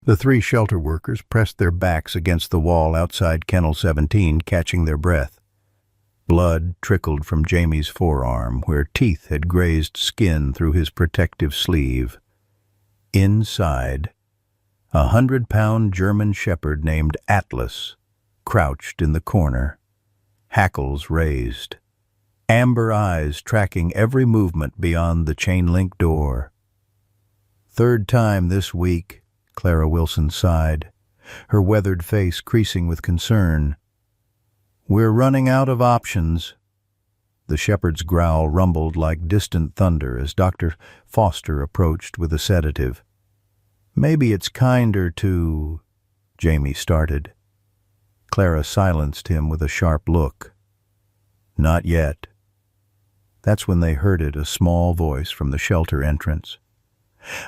The three shelter workers pressed their backs against the wall outside Kennel 17, catching their breath. Blood trickled from Jamie's forearm, where teeth had grazed skin through his protective sleeve. Inside, a 100-pound German shepherd named Atlas crouched in the corner, hackles raised, amber eyes tracking every movement beyond the chain-link door. "Third time this week," Clara Wilson sighed, her weathered face creasing with concern. "We're running out of options." The shepherd's growl rumbled like distant thunder as Dr. Foster approached with a sedative. "Maybe it's kinder to—" Jamie started. Clara silenced him with a sharp look. "Not yet." That's when they heard it, a small voice from the shelter entrance.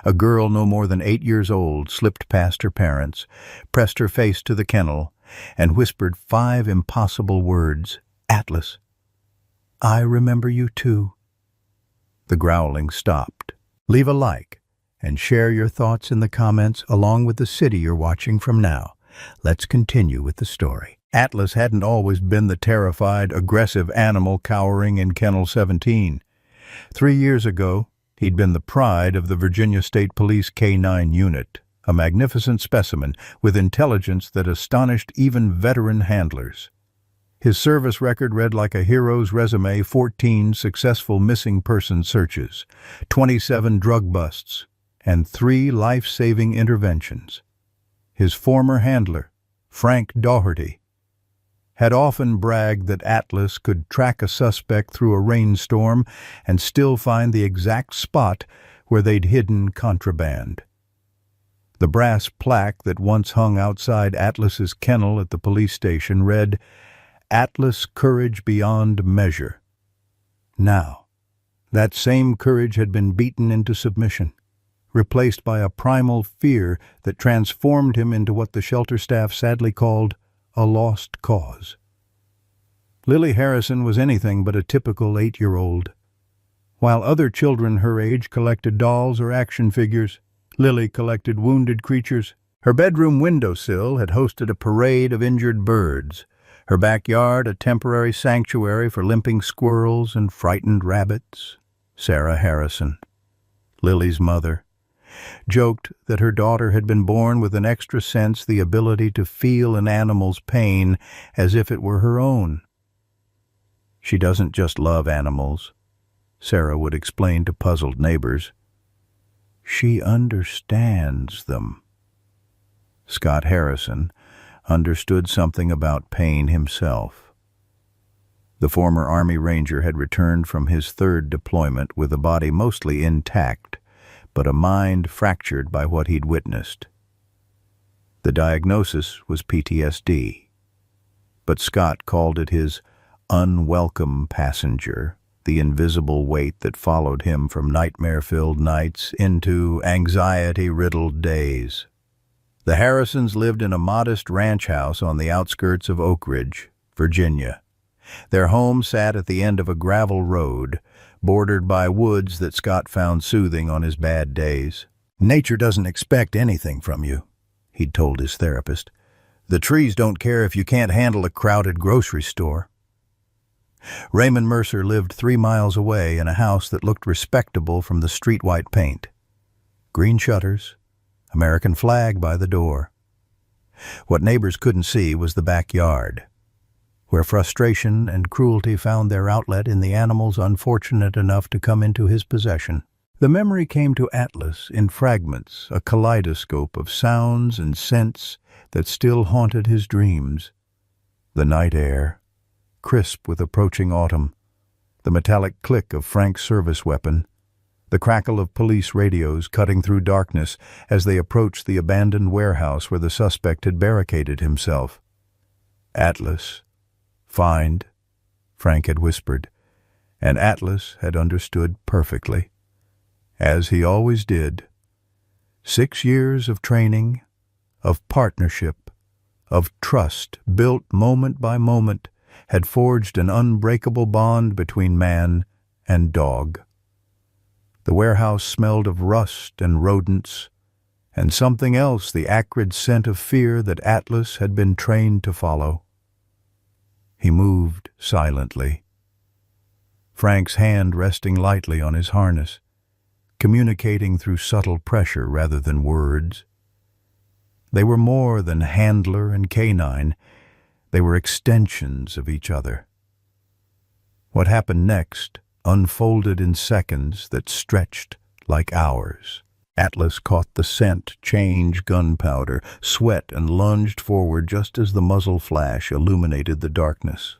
A girl no more than 8 years old slipped past her parents, pressed her face to the kennel, and whispered 5 impossible words. "Atlas, I remember you too." The growling stopped. Leave a like and share your thoughts in the comments along with the city you're watching from now. Let's continue with the story. Atlas hadn't always been the terrified, aggressive animal cowering in Kennel 17. 3 years ago, he'd been the pride of the Virginia State Police K-9 unit, a magnificent specimen with intelligence that astonished even veteran handlers. His service record read like a hero's resume: 14 successful missing person searches, 27 drug busts, and 3 life-saving interventions. His former handler, Frank Doherty, had often bragged that Atlas could track a suspect through a rainstorm and still find the exact spot where they'd hidden contraband. The brass plaque that once hung outside Atlas's kennel at the police station read, "Atlas Courage Beyond Measure." Now, that same courage had been beaten into submission, replaced by a primal fear that transformed him into what the shelter staff sadly called a lost cause. Lily Harrison was anything but a typical 8-year-old. While other children her age collected dolls or action figures, Lily collected wounded creatures. Her bedroom windowsill had hosted a parade of injured birds, her backyard a temporary sanctuary for limping squirrels and frightened rabbits. Sarah Harrison, Lily's mother, joked that her daughter had been born with an extra sense, the ability to feel an animal's pain as if it were her own. "She doesn't just love animals," Sarah would explain to puzzled neighbors. "She understands them." Scott Harrison understood something about pain himself. The former Army Ranger had returned from his 3rd deployment with a body mostly intact, but a mind fractured by what he'd witnessed. The diagnosis was PTSD, but Scott called it his unwelcome passenger, the invisible weight that followed him from nightmare-filled nights into anxiety-riddled days. The Harrisons lived in a modest ranch house on the outskirts of Oak Ridge, Virginia. Their home sat at the end of a gravel road, bordered by woods that Scott found soothing on his bad days. "Nature doesn't expect anything from you," he'd told his therapist. "The trees don't care if you can't handle a crowded grocery store." Raymond Mercer lived 3 miles away in a house that looked respectable from the street-white paint. Green shutters, American flag by the door. What neighbors couldn't see was the backyard, where frustration and cruelty found their outlet in the animals unfortunate enough to come into his possession. The memory came to Atlas in fragments, a kaleidoscope of sounds and scents that still haunted his dreams. The night air, crisp with approaching autumn, the metallic click of Frank's service weapon, the crackle of police radios cutting through darkness as they approached the abandoned warehouse where the suspect had barricaded himself. "Atlas, find," Frank had whispered, and Atlas had understood perfectly, as he always did. 6 years of training, of partnership, of trust built moment by moment had forged an unbreakable bond between man and dog. The warehouse smelled of rust and rodents, and something else, the acrid scent of fear that Atlas had been trained to follow. He moved silently, Frank's hand resting lightly on his harness, communicating through subtle pressure rather than words. They were more than handler and canine. They were extensions of each other. What happened next unfolded in seconds that stretched like hours. Atlas caught the scent change gunpowder, sweat, and lunged forward just as the muzzle flash illuminated the darkness.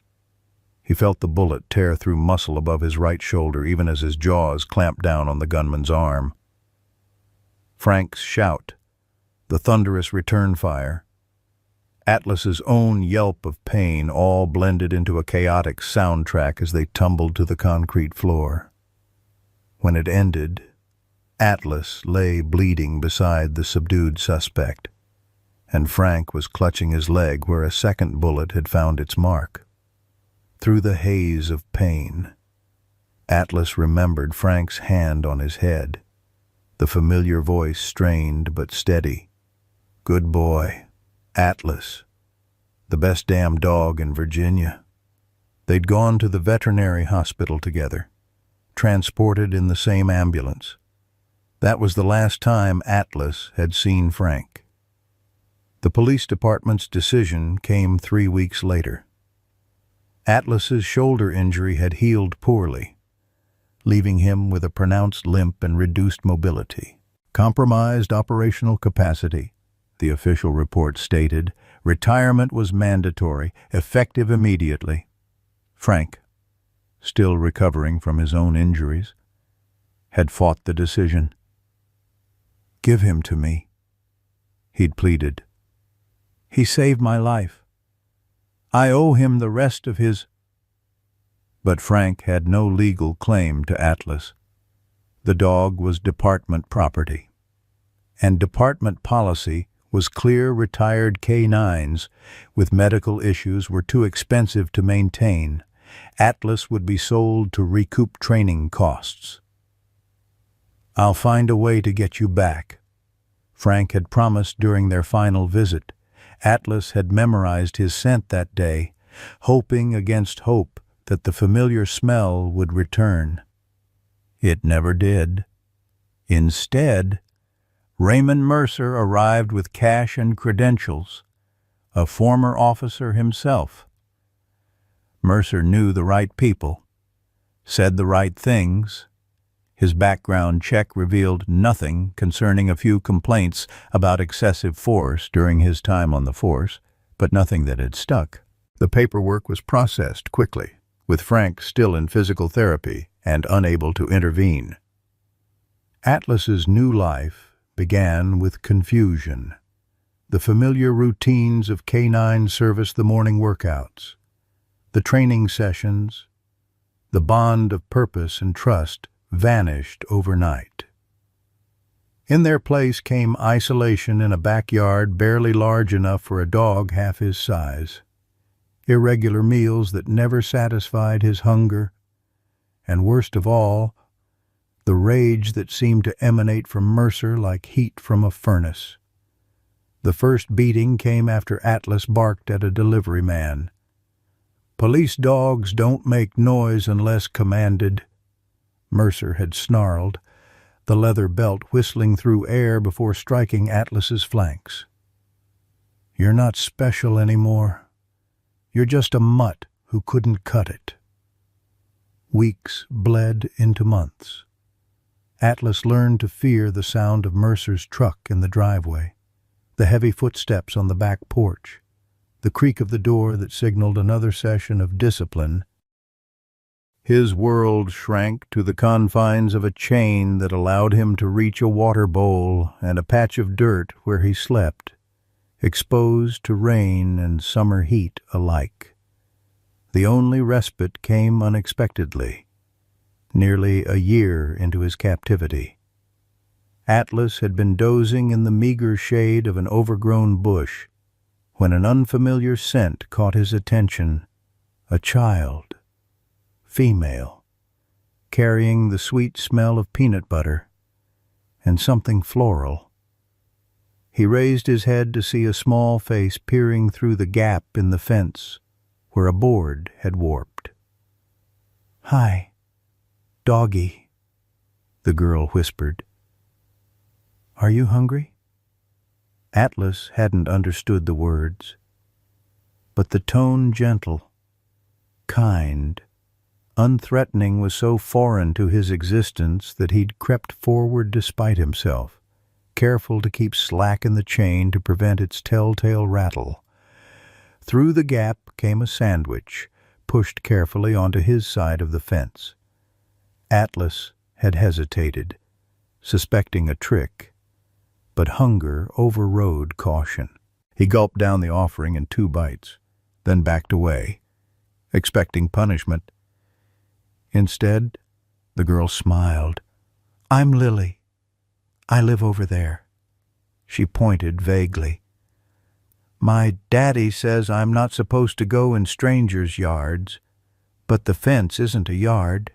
He felt the bullet tear through muscle above his right shoulder even as his jaws clamped down on the gunman's arm. Frank's shout, the thunderous return fire, Atlas's own yelp of pain all blended into a chaotic soundtrack as they tumbled to the concrete floor. When it ended, Atlas lay bleeding beside the subdued suspect, and Frank was clutching his leg where a second bullet had found its mark. Through the haze of pain, Atlas remembered Frank's hand on his head, the familiar voice strained but steady. "Good boy, Atlas, the best damn dog in Virginia." They'd gone to the veterinary hospital together, transported in the same ambulance. That was the last time Atlas had seen Frank. The police department's decision came 3 weeks later. Atlas's shoulder injury had healed poorly, leaving him with a pronounced limp and reduced mobility. Compromised operational capacity, the official report stated. Retirement was mandatory, effective immediately. Frank, still recovering from his own injuries, had fought the decision. "Give him to me," he'd pleaded. "He saved my life. I owe him the rest of his—" But Frank had no legal claim to Atlas. The dog was department property, and department policy was clear. Retired canines with medical issues were too expensive to maintain. Atlas would be sold to recoup training costs. "I'll find a way to get you back," Frank had promised during their final visit. Atlas had memorized his scent that day, hoping against hope that the familiar smell would return. It never did. Instead, Raymond Mercer arrived with cash and credentials, a former officer himself. Mercer knew the right people, said the right things. His background check revealed nothing concerning a few complaints about excessive force during his time on the force, but nothing that had stuck. The paperwork was processed quickly, with Frank still in physical therapy and unable to intervene. Atlas's new life began with confusion. The familiar routines of canine service, the morning workouts, the training sessions, the bond of purpose and trust vanished overnight. In their place came isolation in a backyard barely large enough for a dog half his size, irregular meals that never satisfied his hunger, and worst of all, the rage that seemed to emanate from Mercer like heat from a furnace. The first beating came after Atlas barked at a delivery man. "Police dogs don't make noise unless commanded," Mercer had snarled, the leather belt whistling through air before striking Atlas's flanks. "You're not special anymore. You're just a mutt who couldn't cut it." Weeks bled into months. Atlas learned to fear the sound of Mercer's truck in the driveway, the heavy footsteps on the back porch, the creak of the door that signaled another session of discipline. His world shrank to the confines of a chain that allowed him to reach a water bowl and a patch of dirt where he slept, exposed to rain and summer heat alike. The only respite came unexpectedly, nearly a year into his captivity. Atlas had been dozing in the meager shade of an overgrown bush when an unfamiliar scent caught his attention. A child, female, carrying the sweet smell of peanut butter and something floral. He raised his head to see a small face peering through the gap in the fence where a board had warped. "Hi, doggy," the girl whispered. "Are you hungry?" Atlas hadn't understood the words, but the tone gentle, kind, unthreatening was so foreign to his existence that he'd crept forward despite himself, careful to keep slack in the chain to prevent its telltale rattle. Through the gap came a sandwich, pushed carefully onto his side of the fence. Atlas had hesitated, suspecting a trick, but hunger overrode caution. He gulped down the offering in 2 bites, then backed away, expecting punishment. Instead, the girl smiled. "I'm Lily. I live over there." She pointed vaguely. "My daddy says I'm not supposed to go in strangers' yards, but the fence isn't a yard,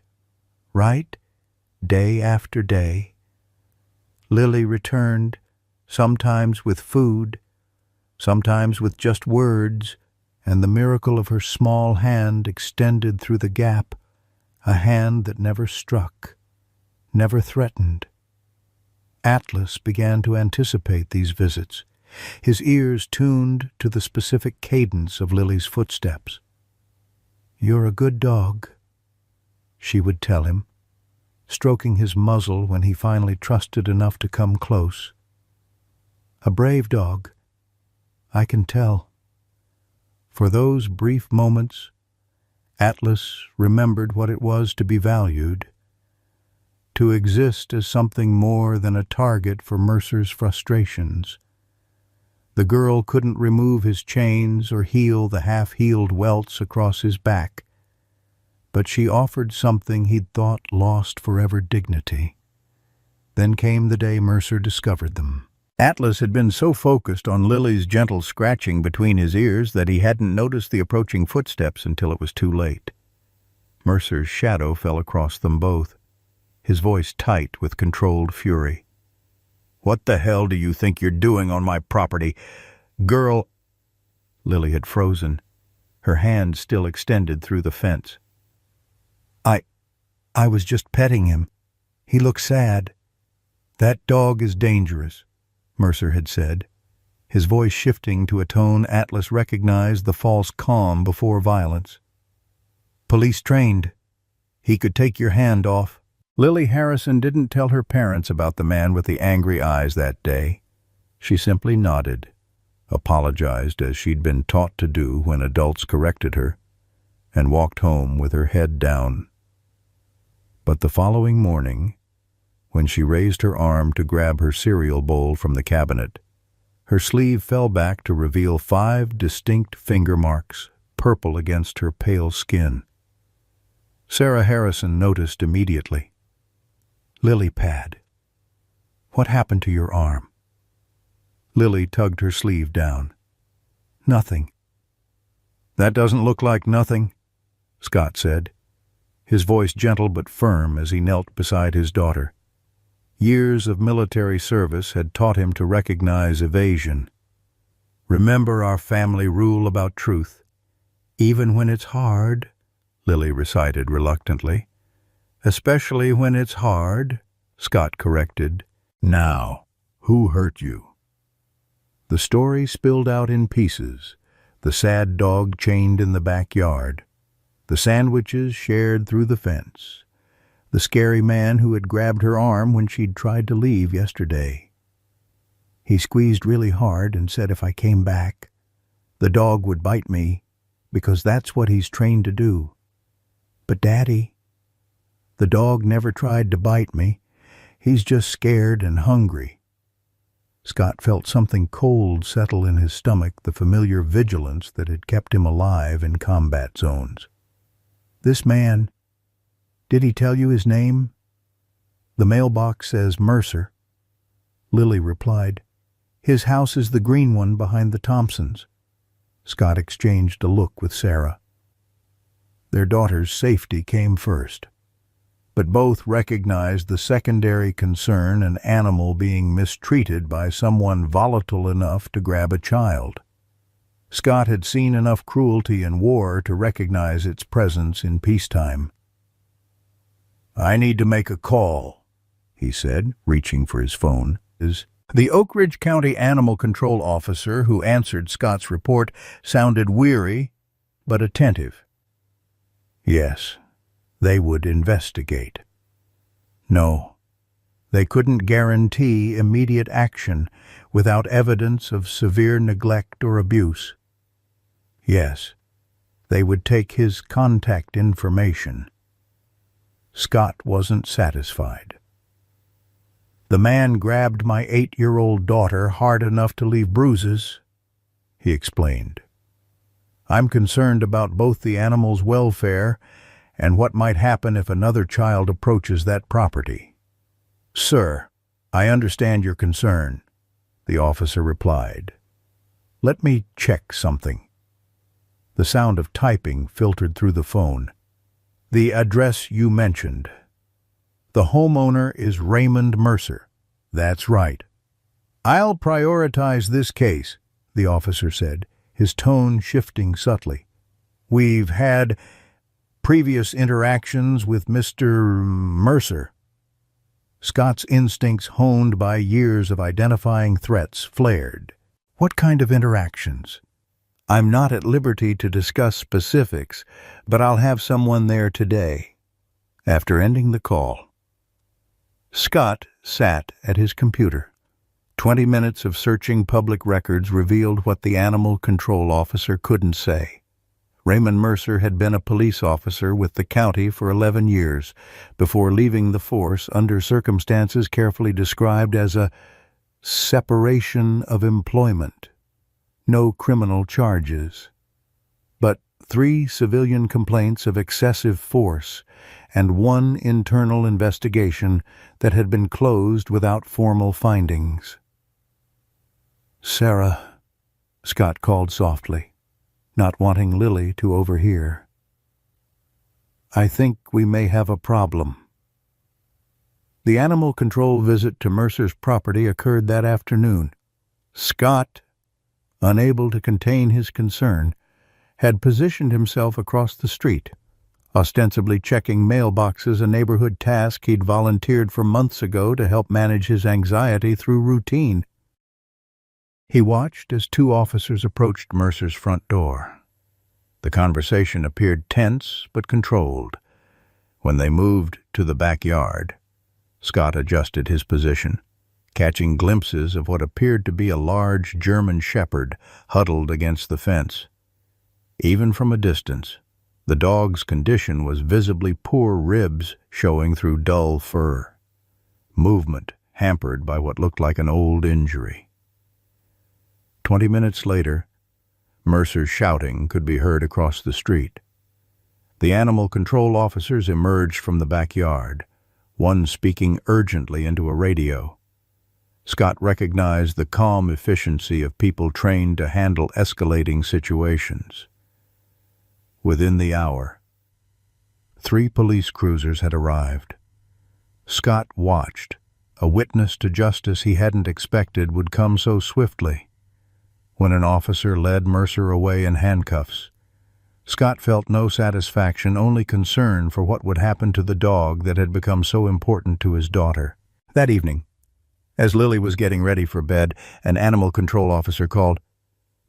right? Day after day." Lily returned, sometimes with food, sometimes with just words, and the miracle of her small hand extended through the gap, a hand that never struck, never threatened. Atlas began to anticipate these visits, his ears tuned to the specific cadence of Lily's footsteps. "You're a good dog," she would tell him, stroking his muzzle when he finally trusted enough to come close. "A brave dog, I can tell." For those brief moments, Atlas remembered what it was to be valued, to exist as something more than a target for Mercer's frustrations. The girl couldn't remove his chains or heal the half-healed welts across his back, but she offered something he'd thought lost forever dignity. Then came the day Mercer discovered them. Atlas had been so focused on Lily's gentle scratching between his ears that he hadn't noticed the approaching footsteps until it was too late. Mercer's shadow fell across them both, his voice tight with controlled fury. "What the hell do you think you're doing on my property? Girl—" Lily had frozen, her hand still extended through the fence. I was just petting him. He looks sad." "That dog is dangerous," Mercer had said, his voice shifting to a tone Atlas recognized the false calm before violence. "Police trained. He could take your hand off." Lily Harrison didn't tell her parents about the man with the angry eyes that day. She simply nodded, apologized as she'd been taught to do when adults corrected her, and walked home with her head down. But the following morning, when she raised her arm to grab her cereal bowl from the cabinet, her sleeve fell back to reveal 5 distinct finger marks, purple against her pale skin. Sarah Harrison noticed immediately. "Lily Pad, what happened to your arm?" Lily tugged her sleeve down. "Nothing." "That doesn't look like nothing," Scott said, his voice gentle but firm as he knelt beside his daughter. Years of military service had taught him to recognize evasion. "Remember our family rule about truth. Even when it's hard," Lily recited reluctantly. "Especially when it's hard," Scott corrected. "Now, who hurt you?" The story spilled out in pieces, the sad dog chained in the backyard, the sandwiches shared through the fence, the scary man who had grabbed her arm when she'd tried to leave yesterday. He squeezed really hard and said if I came back, the dog would bite me, because that's what he's trained to do. But Daddy, the dog never tried to bite me. He's just scared and hungry. Scott felt something cold settle in his stomach, the familiar vigilance that had kept him alive in combat zones. "This man, did he tell you his name?" "The mailbox says Mercer." Lily replied, "His house is the green one behind the Thompsons." Scott exchanged a look with Sarah. Their daughter's safety came first. but both recognized the secondary concern an animal being mistreated by someone volatile enough to grab a child. Scott had seen enough cruelty in war to recognize its presence in peacetime. "I need to make a call," he said, reaching for his phone. The Oak Ridge County Animal Control Officer who answered Scott's report sounded weary but attentive. Yes, they would investigate. No, they couldn't guarantee immediate action without evidence of severe neglect or abuse. Yes, they would take his contact information. Scott wasn't satisfied. "The man grabbed my 8-year-old daughter hard enough to leave bruises," he explained. "I'm concerned about both the animal's welfare and what might happen if another child approaches that property." "Sir, I understand your concern," the officer replied. "Let me check something." The sound of typing filtered through the phone. "The address you mentioned. The homeowner is Raymond Mercer." "That's right." "I'll prioritize this case," the officer said, his tone shifting subtly. "We've had previous interactions with Mr. Mercer." Scott's instincts, honed by years of identifying threats, flared. "What kind of interactions?" "I'm not at liberty to discuss specifics, but I'll have someone there today." After ending the call, Scott sat at his computer. 20 minutes of searching public records revealed what the animal control officer couldn't say. Raymond Mercer had been a police officer with the county for 11 years before leaving the force under circumstances carefully described as a separation of employment. No criminal charges, but 3 civilian complaints of excessive force and 1 internal investigation that had been closed without formal findings. "Sarah," Scott called softly, not wanting Lily to overhear. "I think we may have a problem." The animal control visit to Mercer's property occurred that afternoon. Scott, unable to contain his concern, had positioned himself across the street, ostensibly checking mailboxes, a neighborhood task he'd volunteered for months ago to help manage his anxiety through routine. He watched as 2 officers approached Mercer's front door. The conversation appeared tense but controlled. When they moved to the backyard, Scott adjusted his position, catching glimpses of what appeared to be a large German shepherd huddled against the fence. Even from a distance, the dog's condition was visibly poor, ribs showing through dull fur, movement hampered by what looked like an old injury. 20 minutes later, Mercer's shouting could be heard across the street. The animal control officers emerged from the backyard, one speaking urgently into a radio. Scott recognized the calm efficiency of people trained to handle escalating situations. Within the hour, 3 police cruisers had arrived. Scott watched, a witness to justice he hadn't expected would come so swiftly. When an officer led Mercer away in handcuffs, Scott felt no satisfaction, only concern for what would happen to the dog that had become so important to his daughter. That evening, as Lily was getting ready for bed, an animal control officer called,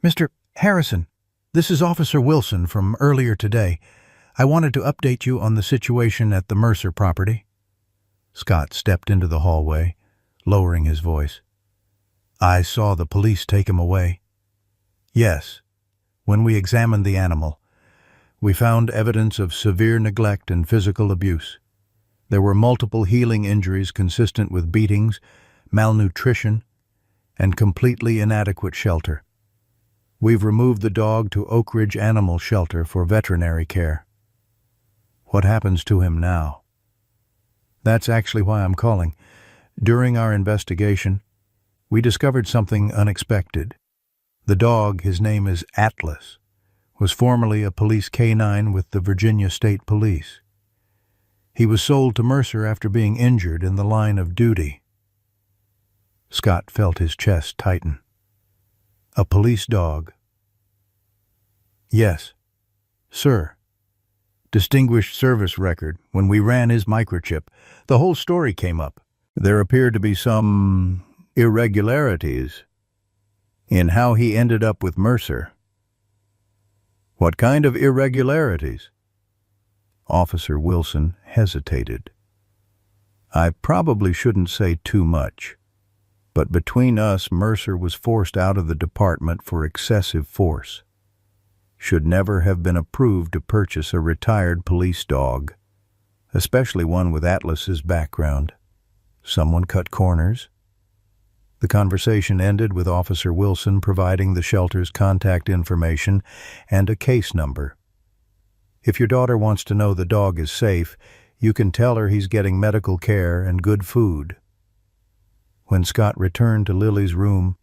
"Mr. Harrison, this is Officer Wilson from earlier today. I wanted to update you on the situation at the Mercer property." Scott stepped into the hallway, lowering his voice. "I saw the police take him away." "Yes. When we examined the animal, we found evidence of severe neglect and physical abuse. There were multiple healing injuries consistent with beatings, malnutrition, and completely inadequate shelter. We've removed the dog to Oak Ridge Animal Shelter for veterinary care." "What happens to him now?" "That's actually why I'm calling. During our investigation, we discovered something unexpected. The dog, his name is Atlas, was formerly a police canine with the Virginia State Police. He was sold to Mercer after being injured in the line of duty. Scott felt his chest tighten. A police dog. Yes, sir. Distinguished service record. When we ran his microchip, the whole story came up. There appeared to be some irregularities in how he ended up with Mercer. What kind of irregularities? Officer Wilson hesitated. I probably shouldn't say too much, but between us, Mercer was forced out of the department for excessive force. Should never have been approved to purchase a retired police dog, especially one with Atlas's background. Someone cut corners. The conversation ended with Officer Wilson providing the shelter's contact information and a case number. If your daughter wants to know the dog is safe, you can tell her he's getting medical care and good food. When Scott returned to Lily's room,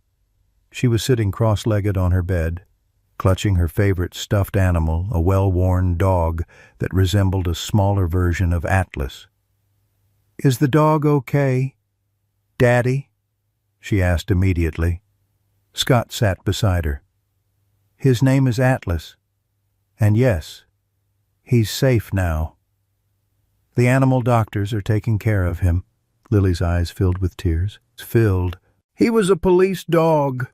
she was sitting cross-legged on her bed, clutching her favorite stuffed animal, a well-worn dog that resembled a smaller version of Atlas. "Is the dog okay, Daddy?" she asked immediately. Scott sat beside her. "His name is Atlas, and yes, he's safe now. The animal doctors are taking care of him." Lily's eyes filled with tears. Filled. "He was a police dog,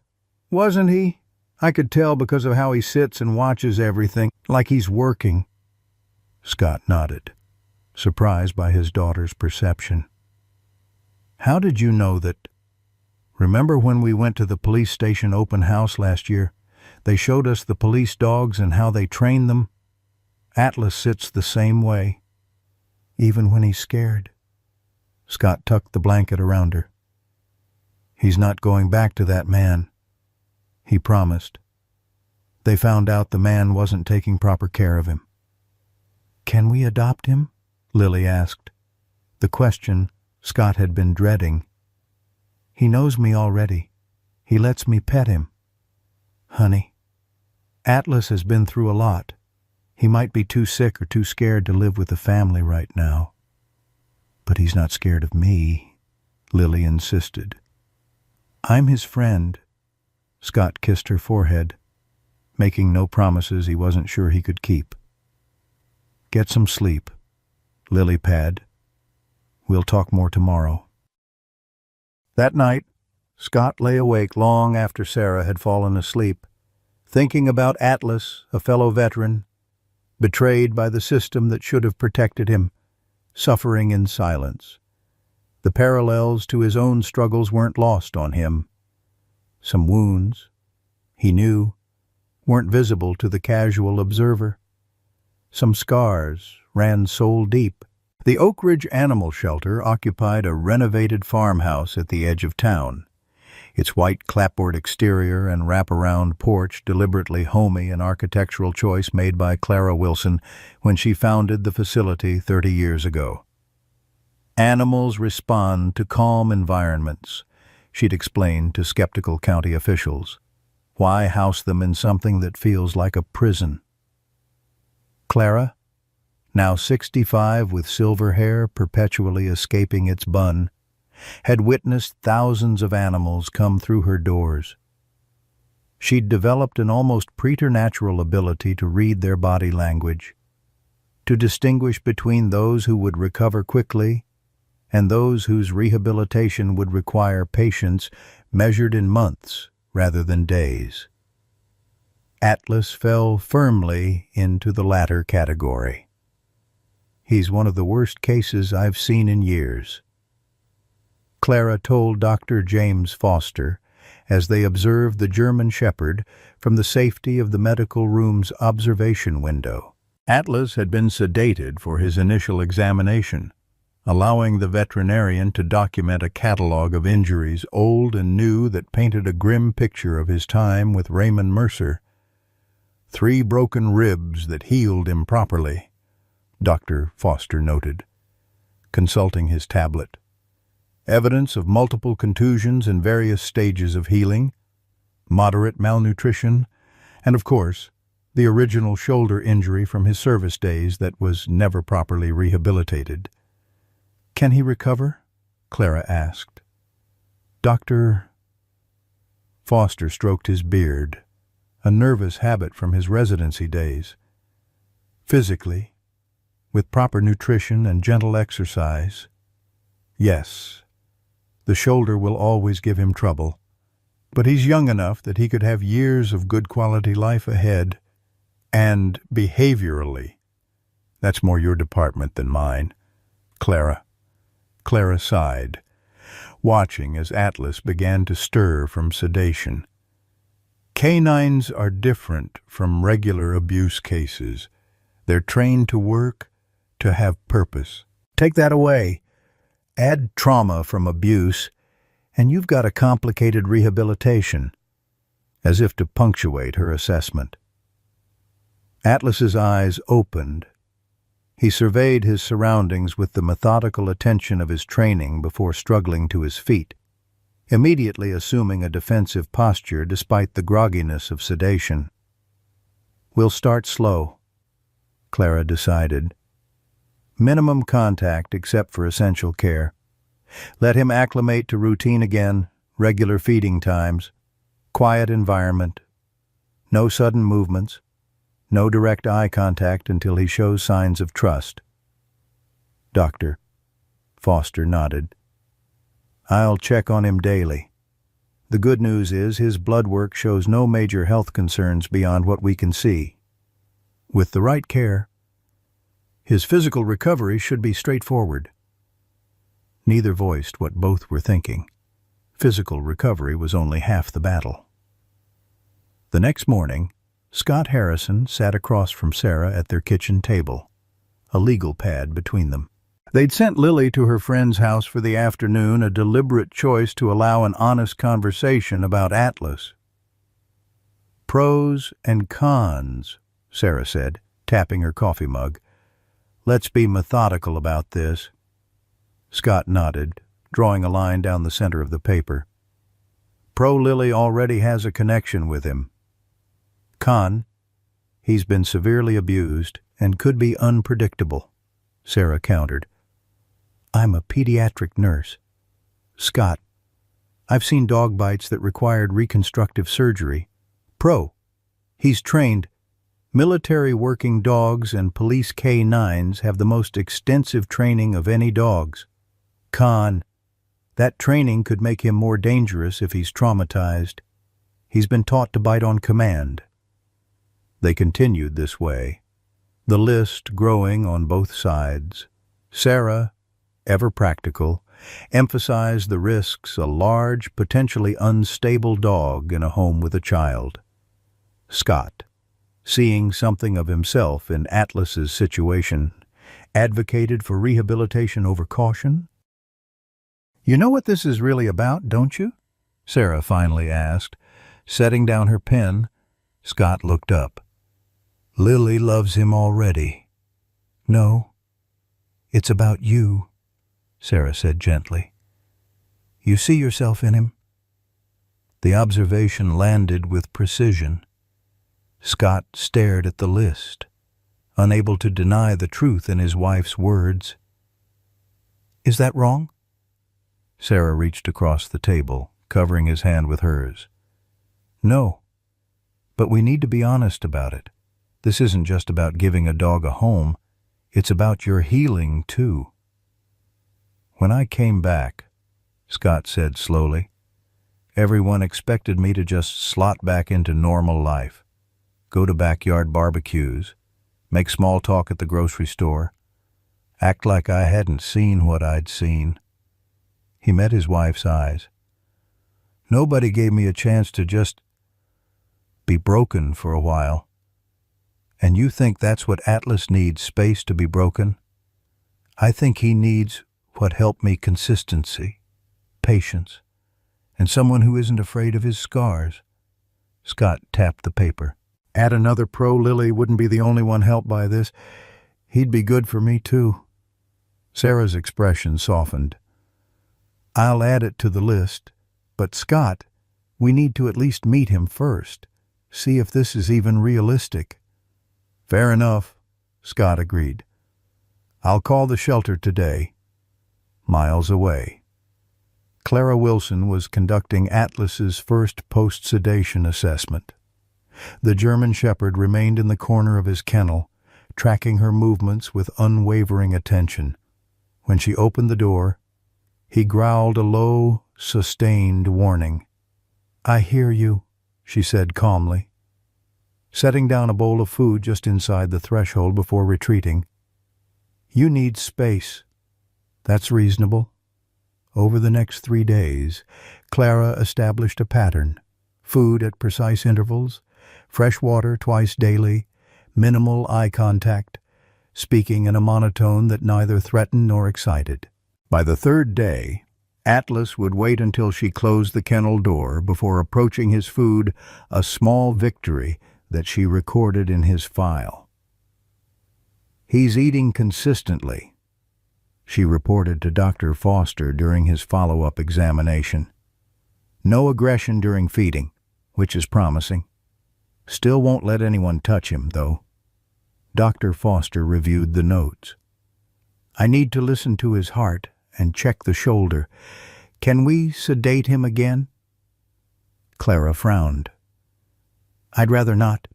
wasn't he? I could tell because of how he sits and watches everything, like he's working." Scott nodded, surprised by his daughter's perception. "How did you know that? Remember when we went to the police station open house last year? They showed us the police dogs and how they train them. Atlas sits the same way, even when he's scared." Scott tucked the blanket around her. "He's not going back to that man," he promised. "They found out the man wasn't taking proper care of him." "Can we adopt him?" Lily asked. The question Scott had been dreading. "He knows me already. He lets me pet him." "Honey, Atlas has been through a lot. He might be too sick or too scared to live with the family right now." "But he's not scared of me," Lily insisted. "I'm his friend." Scott kissed her forehead, making no promises he wasn't sure he could keep. "Get some sleep," Lily pad. "We'll talk more tomorrow." That night, Scott lay awake long after Sarah had fallen asleep, thinking about Atlas, a fellow veteran, betrayed by the system that should have protected him, suffering in silence. The parallels to his own struggles weren't lost on him. Some wounds, he knew, weren't visible to the casual observer. Some scars ran soul-deep. The Oak Ridge Animal Shelter occupied a renovated farmhouse at the edge of town. Its white clapboard exterior and wraparound porch deliberately homey, an architectural choice made by Clara Wilson when she founded the facility 30 years ago. "Animals respond to calm environments," she'd explained to skeptical county officials. "Why house them in something that feels like a prison?" Clara, now 65 with silver hair perpetually escaping its bun, had witnessed thousands of animals come through her doors. She'd developed an almost preternatural ability to read their body language, to distinguish between those who would recover quickly and those whose rehabilitation would require patience measured in months rather than days. Atlas fell firmly into the latter category. "He's one of the worst cases I've seen in years," Clara told Dr. James Foster as they observed the German Shepherd from the safety of the medical room's observation window. Atlas had been sedated for his initial examination, allowing the veterinarian to document a catalog of injuries, old and new, that painted a grim picture of his time with Raymond Mercer. 3 broken ribs that healed improperly, Dr. Foster noted, consulting his tablet. Evidence of multiple contusions in various stages of healing, moderate malnutrition, and, of course, the original shoulder injury from his service days that was never properly rehabilitated. "Can he recover?" Clara asked. "Dr." Foster stroked his beard, a nervous habit from his residency days. "Physically, with proper nutrition and gentle exercise, yes. The shoulder will always give him trouble, but he's young enough that he could have years of good quality life ahead. And behaviorally, that's more your department than mine, Clara." Clara sighed, watching as Atlas began to stir from sedation. Canines are different from regular abuse cases. They're trained to work, to have purpose. Take that away. Add trauma from abuse, and you've got a complicated rehabilitation, as if to punctuate her assessment. Atlas's eyes opened. He surveyed his surroundings with the methodical attention of his training before struggling to his feet, immediately assuming a defensive posture despite the grogginess of sedation. "We'll start slow," Clara decided. "Minimum contact except for essential care. Let him acclimate to routine again, regular feeding times, quiet environment, no sudden movements, no direct eye contact until he shows signs of trust." "Doctor." Foster nodded. "I'll check on him daily. The good news is his blood work shows no major health concerns beyond what we can see. With the right care, his physical recovery should be straightforward." Neither voiced what both were thinking. Physical recovery was only half the battle. The next morning, Scott Harrison sat across from Sarah at their kitchen table, a legal pad between them. They'd sent Lily to her friend's house for the afternoon, a deliberate choice to allow an honest conversation about Atlas. "Pros and cons," Sarah said, tapping her coffee mug. "Let's be methodical about this." Scott nodded, drawing a line down the center of the paper. "Pro, Lily already has a connection with him. Con, he's been severely abused and could be unpredictable," Sarah countered. "I'm a pediatric nurse." "Scott, I've seen dog bites that required reconstructive surgery. Pro, he's trained. Military working dogs and police K9s have the most extensive training of any dogs. Con, that training could make him more dangerous if he's traumatized. He's been taught to bite on command." They continued this way, the list growing on both sides. Sarah, ever practical, emphasized the risks a large, potentially unstable dog in a home with a child. Scott, seeing something of himself in Atlas's situation, advocated for rehabilitation over caution. "You know what this is really about, don't you?" Sarah finally asked. Setting down her pen, Scott looked up. "Lily loves him already." "No, it's about you," Sarah said gently. "You see yourself in him?" The observation landed with precision. Scott stared at the list, unable to deny the truth in his wife's words. "Is that wrong?" Sarah reached across the table, covering his hand with hers. "No, but we need to be honest about it. This isn't just about giving a dog a home. It's about your healing, too." "When I came back," Scott said slowly, "everyone expected me to just slot back into normal life, go to backyard barbecues, make small talk at the grocery store, act like I hadn't seen what I'd seen." He met his wife's eyes. "Nobody gave me a chance to just be broken for a while. And you think that's what Atlas needs, space to be broken? I think he needs what helped me: consistency, patience, and someone who isn't afraid of his scars." Scott tapped the paper. "Add another pro. Lily wouldn't be the only one helped by this. He'd be good for me, too." Sarah's expression softened. "I'll add it to the list, but Scott, we need to at least meet him first, see if this is even realistic." Fair enough, Scott agreed. I'll call the shelter today. Miles away, Clara Wilson was conducting Atlas's first post-sedation assessment. The German Shepherd remained in the corner of his kennel, tracking her movements with unwavering attention. When she opened the door, he growled a low, sustained warning. "I hear you," she said calmly. Setting down a bowl of food just inside the threshold before retreating. "You need space." "That's reasonable." Over the next 3 days, Clara established a pattern: food at precise intervals, fresh water twice daily, minimal eye contact, speaking in a monotone that neither threatened nor excited. By the 3rd day, Atlas would wait until she closed the kennel door before approaching his food, a small victory that she recorded in his file. "He's eating consistently," she reported to Dr. Foster during his follow-up examination. "No aggression during feeding, which is promising. Still won't let anyone touch him, though." Dr. Foster reviewed the notes. "I need to listen to his heart and check the shoulder. Can we sedate him again?" Clara frowned. "I'd rather not.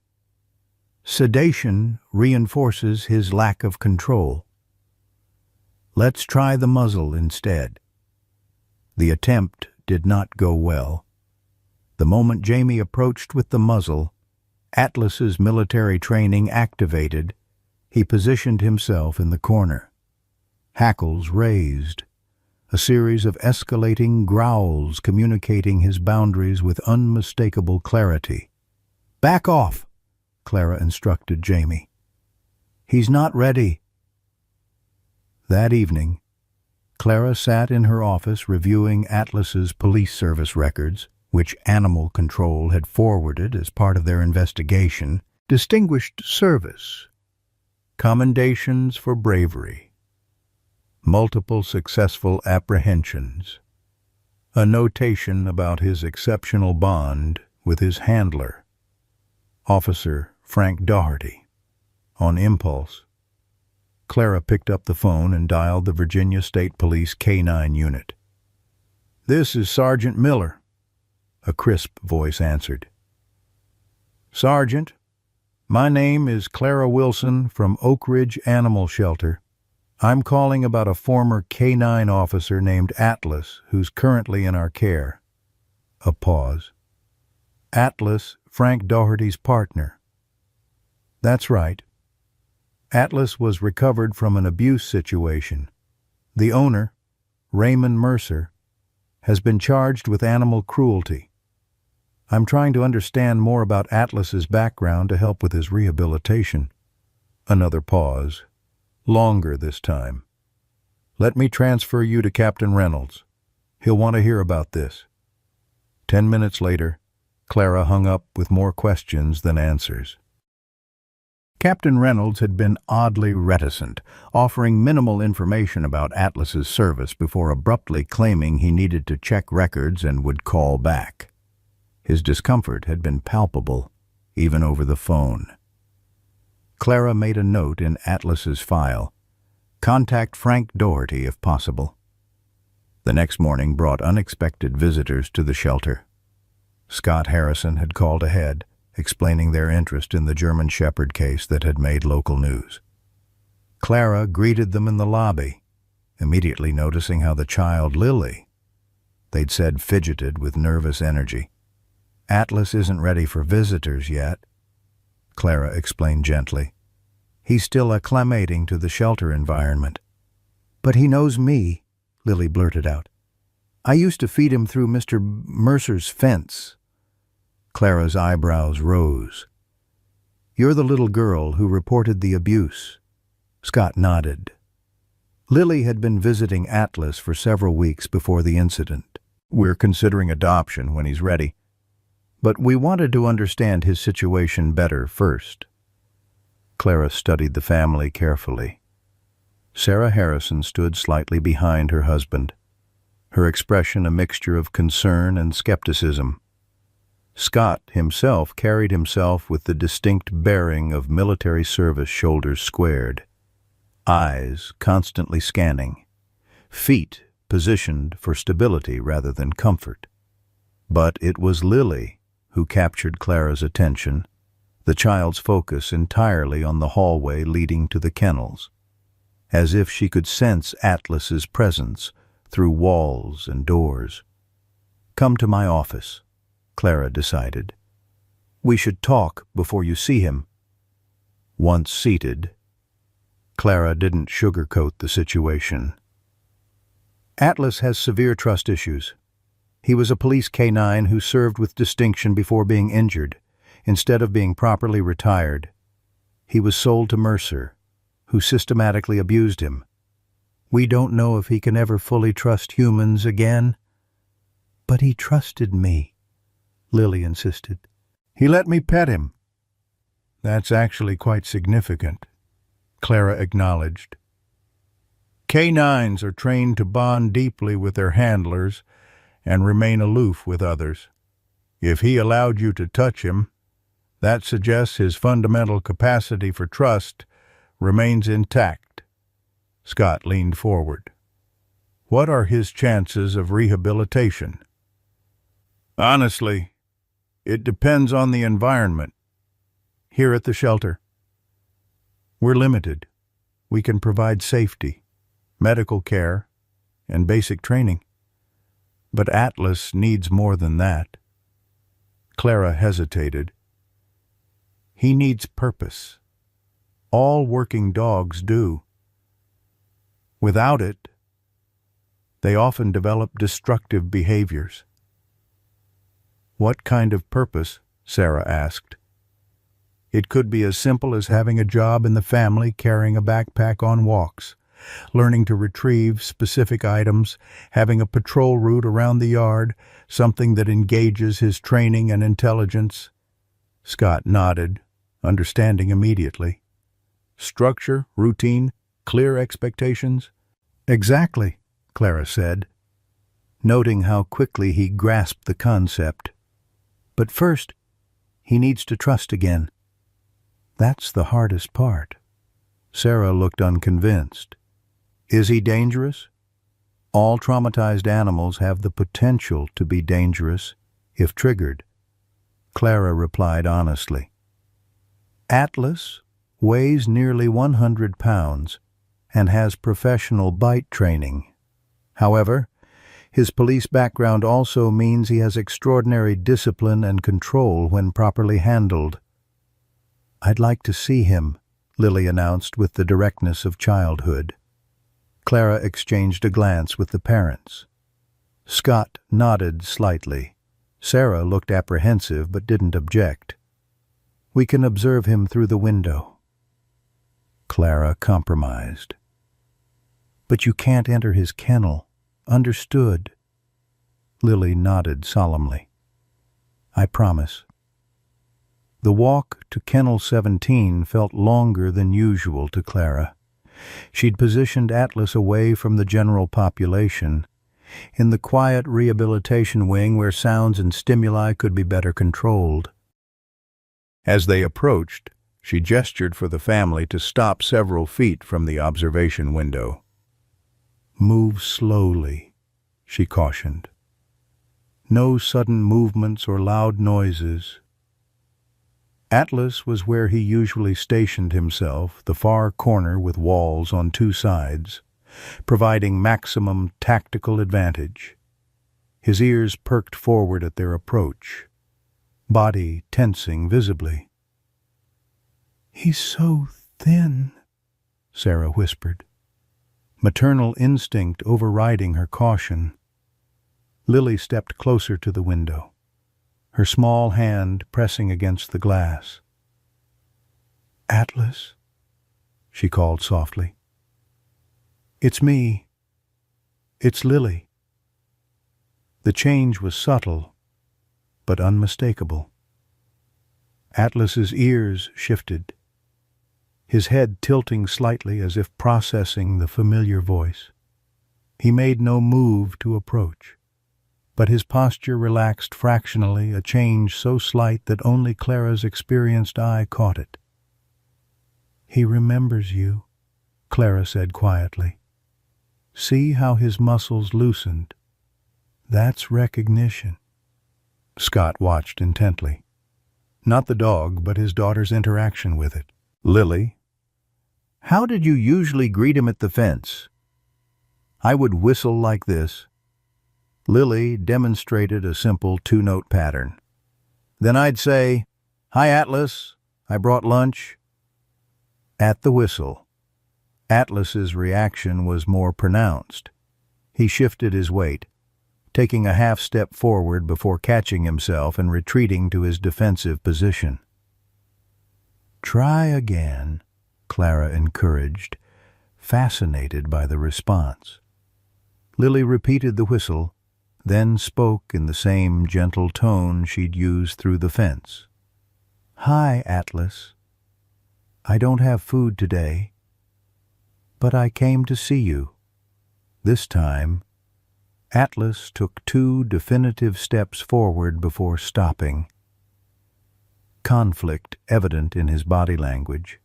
Sedation reinforces his lack of control. Let's try the muzzle instead." The attempt did not go well. The moment Jamie approached with the muzzle, Atlas's military training activated. He positioned himself in the corner. Hackles raised, a series of escalating growls communicating his boundaries with unmistakable clarity. "Back off," Clara instructed Jamie. "He's not ready." That evening, Clara sat in her office reviewing Atlas's police service records, which Animal Control had forwarded as part of their investigation. Distinguished service, commendations for bravery, multiple successful apprehensions, a notation about his exceptional bond with his handler, Officer Frank Doherty. On impulse, Clara picked up the phone and dialed the Virginia State Police K-9 unit. "This is Sergeant Miller," a crisp voice answered. "Sergeant, my name is Clara Wilson from Oak Ridge Animal Shelter. I'm calling about a former K-9 officer named Atlas who's currently in our care." A pause. "Atlas, Frank Doherty's partner." "That's right. Atlas was recovered from an abuse situation. The owner, Raymond Mercer, has been charged with animal cruelty. I'm trying to understand more about Atlas's background to help with his rehabilitation." Another pause. Longer this time. "Let me transfer you to Captain Reynolds. He'll want to hear about this." 10 minutes later, Clara hung up with more questions than answers. Captain Reynolds had been oddly reticent, offering minimal information about Atlas's service before abruptly claiming he needed to check records and would call back. His discomfort had been palpable, even over the phone. Clara made a note in Atlas's file. Contact Frank Doherty if possible. The next morning brought unexpected visitors to the shelter. Scott Harrison had called ahead, explaining their interest in the German Shepherd case that had made local news. Clara greeted them in the lobby, immediately noticing how the child Lily, they'd said, fidgeted with nervous energy. "Atlas isn't ready for visitors yet," Clara explained gently. "He's still acclimating to the shelter environment." "But he knows me," Lily blurted out. "I used to feed him through Mr. Mercer's fence." Clara's eyebrows rose. "You're the little girl who reported the abuse." Scott nodded. Lily had been visiting Atlas for several weeks before the incident. "We're considering adoption when he's ready. But we wanted to understand his situation better first." Clara studied the family carefully. Sarah Harrison stood slightly behind her husband, her expression a mixture of concern and skepticism. Scott himself carried himself with the distinct bearing of military service, shoulders squared, eyes constantly scanning, feet positioned for stability rather than comfort. But it was Lily who captured Clara's attention, the child's focus entirely on the hallway leading to the kennels, as if she could sense Atlas's presence through walls and doors. "Come to my office," Clara decided. "We should talk before you see him." Once seated, Clara didn't sugarcoat the situation. "Atlas has severe trust issues. He was a police K-9 who served with distinction before being injured. Instead of being properly retired, he was sold to Mercer, who systematically abused him. We don't know if he can ever fully trust humans again." "But he trusted me," Lily insisted. "He let me pet him." "That's actually quite significant," Clara acknowledged. K-9s are trained to bond deeply with their handlers and remain aloof with others. If he allowed you to touch him, that suggests his fundamental capacity for trust remains intact. Scott leaned forward. "What are his chances of rehabilitation?" "Honestly, it depends on the environment. Here at the shelter, we're limited. We can provide safety, medical care, and basic training. But Atlas needs more than that." Clara hesitated. "He needs purpose. All working dogs do. Without it, they often develop destructive behaviors." "What kind of purpose?" Sarah asked. "It could be as simple as having a job in the family, carrying a backpack on walks, learning to retrieve specific items, having a patrol route around the yard, something that engages his training and intelligence." Scott nodded, understanding immediately. "Structure, routine, clear expectations?" "Exactly," Clara said, noting how quickly he grasped the concept. "But first, he needs to trust again. That's the hardest part." Sarah looked unconvinced. "Is he dangerous?" "All traumatized animals have the potential to be dangerous if triggered," Clara replied honestly. "Atlas weighs nearly 100 pounds and has professional bite training. However, his police background also means he has extraordinary discipline and control when properly handled." "I'd like to see him," Lily announced with the directness of childhood. Clara exchanged a glance with the parents. Scott nodded slightly. Sarah looked apprehensive but didn't object. "We can observe him through the window." Clara compromised. "But you can't enter his kennel. Understood?" Lily nodded solemnly. "I promise." The walk to Kennel 17 felt longer than usual to Clara. She'd positioned Atlas away from the general population, in the quiet rehabilitation wing where sounds and stimuli could be better controlled. As they approached, she gestured for the family to stop several feet from the observation window. "Move slowly," she cautioned. "No sudden movements or loud noises." Atlas was where he usually stationed himself, the far corner with walls on two sides, providing maximum tactical advantage. His ears perked forward at their approach, body tensing visibly. "He's so thin," Sarah whispered, maternal instinct overriding her caution. Lily stepped closer to the window, her small hand pressing against the glass. "Atlas," she called softly. "It's me. It's Lily." The change was subtle, but unmistakable. Atlas's ears shifted, his head tilting slightly as if processing the familiar voice. He made no move to approach. but his posture relaxed fractionally, a change so slight that only Clara's experienced eye caught it. "He remembers you," Clara said quietly. "See how his muscles loosened. That's recognition." Scott watched intently. Not the dog, but his daughter's interaction with it. "Lily, how did you usually greet him at the fence?" "I would whistle like this." Lily demonstrated a simple two-note pattern. "Then I'd say, 'Hi, Atlas, I brought lunch.'" At the whistle, Atlas's reaction was more pronounced. He shifted his weight, taking a half step forward before catching himself and retreating to his defensive position. "Try again," Clara encouraged, fascinated by the response. Lily repeated the whistle, then spoke in the same gentle tone she'd used through the fence. "Hi, Atlas. I don't have food today, but I came to see you." This time, Atlas took 2 definitive steps forward before stopping, conflict evident in his body language.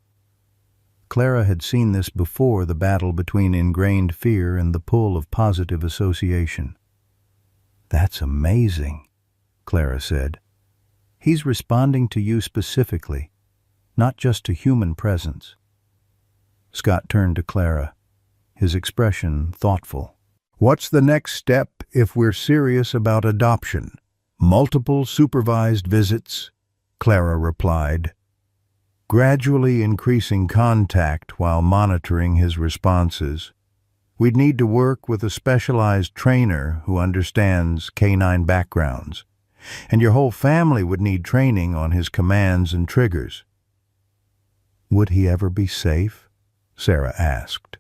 Clara had seen this before, the battle between ingrained fear and the pull of positive association. "That's amazing," Clara said. "He's responding to you specifically, not just to human presence." Scott turned to Clara, his expression thoughtful. "What's the next step if we're serious about adoption?" "Multiple supervised visits," Clara replied, "gradually increasing contact while monitoring his responses. We'd need to work with a specialized trainer who understands canine backgrounds, and your whole family would need training on his commands and triggers." "Would he ever be safe?" Sarah asked,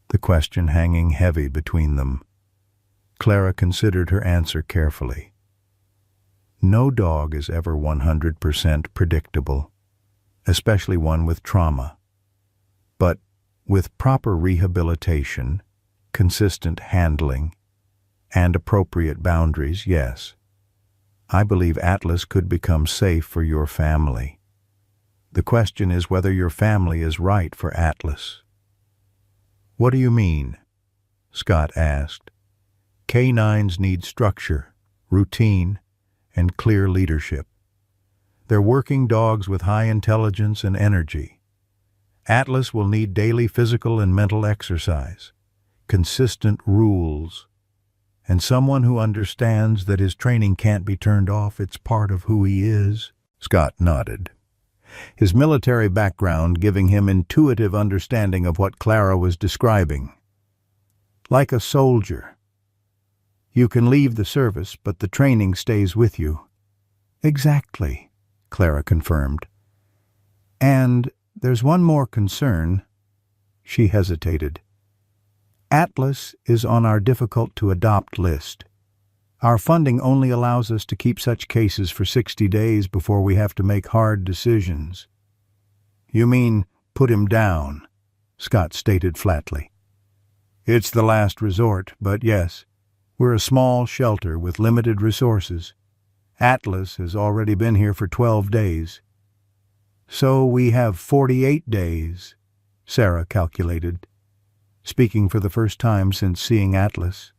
the question hanging heavy between them. Clara considered her answer carefully. No dog is ever 100% predictable, especially one with trauma. But with proper rehabilitation, consistent handling, and appropriate boundaries, yes. I believe Atlas could become safe for your family. The question is whether your family is right for Atlas. "What do you mean?" Scott asked. "Canines need structure, routine, and clear leadership. They're working dogs with high intelligence and energy. Atlas will need daily physical and mental exercise, consistent rules, and someone who understands that his training can't be turned off. It's part of who he is." Scott nodded, his military background giving him intuitive understanding of what Clara was describing. "Like a soldier. You can leave the service, but the training stays with you." "Exactly," Clara confirmed. "And there's one more concern." She hesitated. "Atlas is on our difficult-to-adopt list. Our funding only allows us to keep such cases for 60 days before we have to make hard decisions." "You mean put him down," Scott stated flatly. "It's the last resort, but yes, we're a small shelter with limited resources. Atlas has already been here for 12 days. So we have 48 days, Sarah calculated, speaking for the first time since seeing Atlas.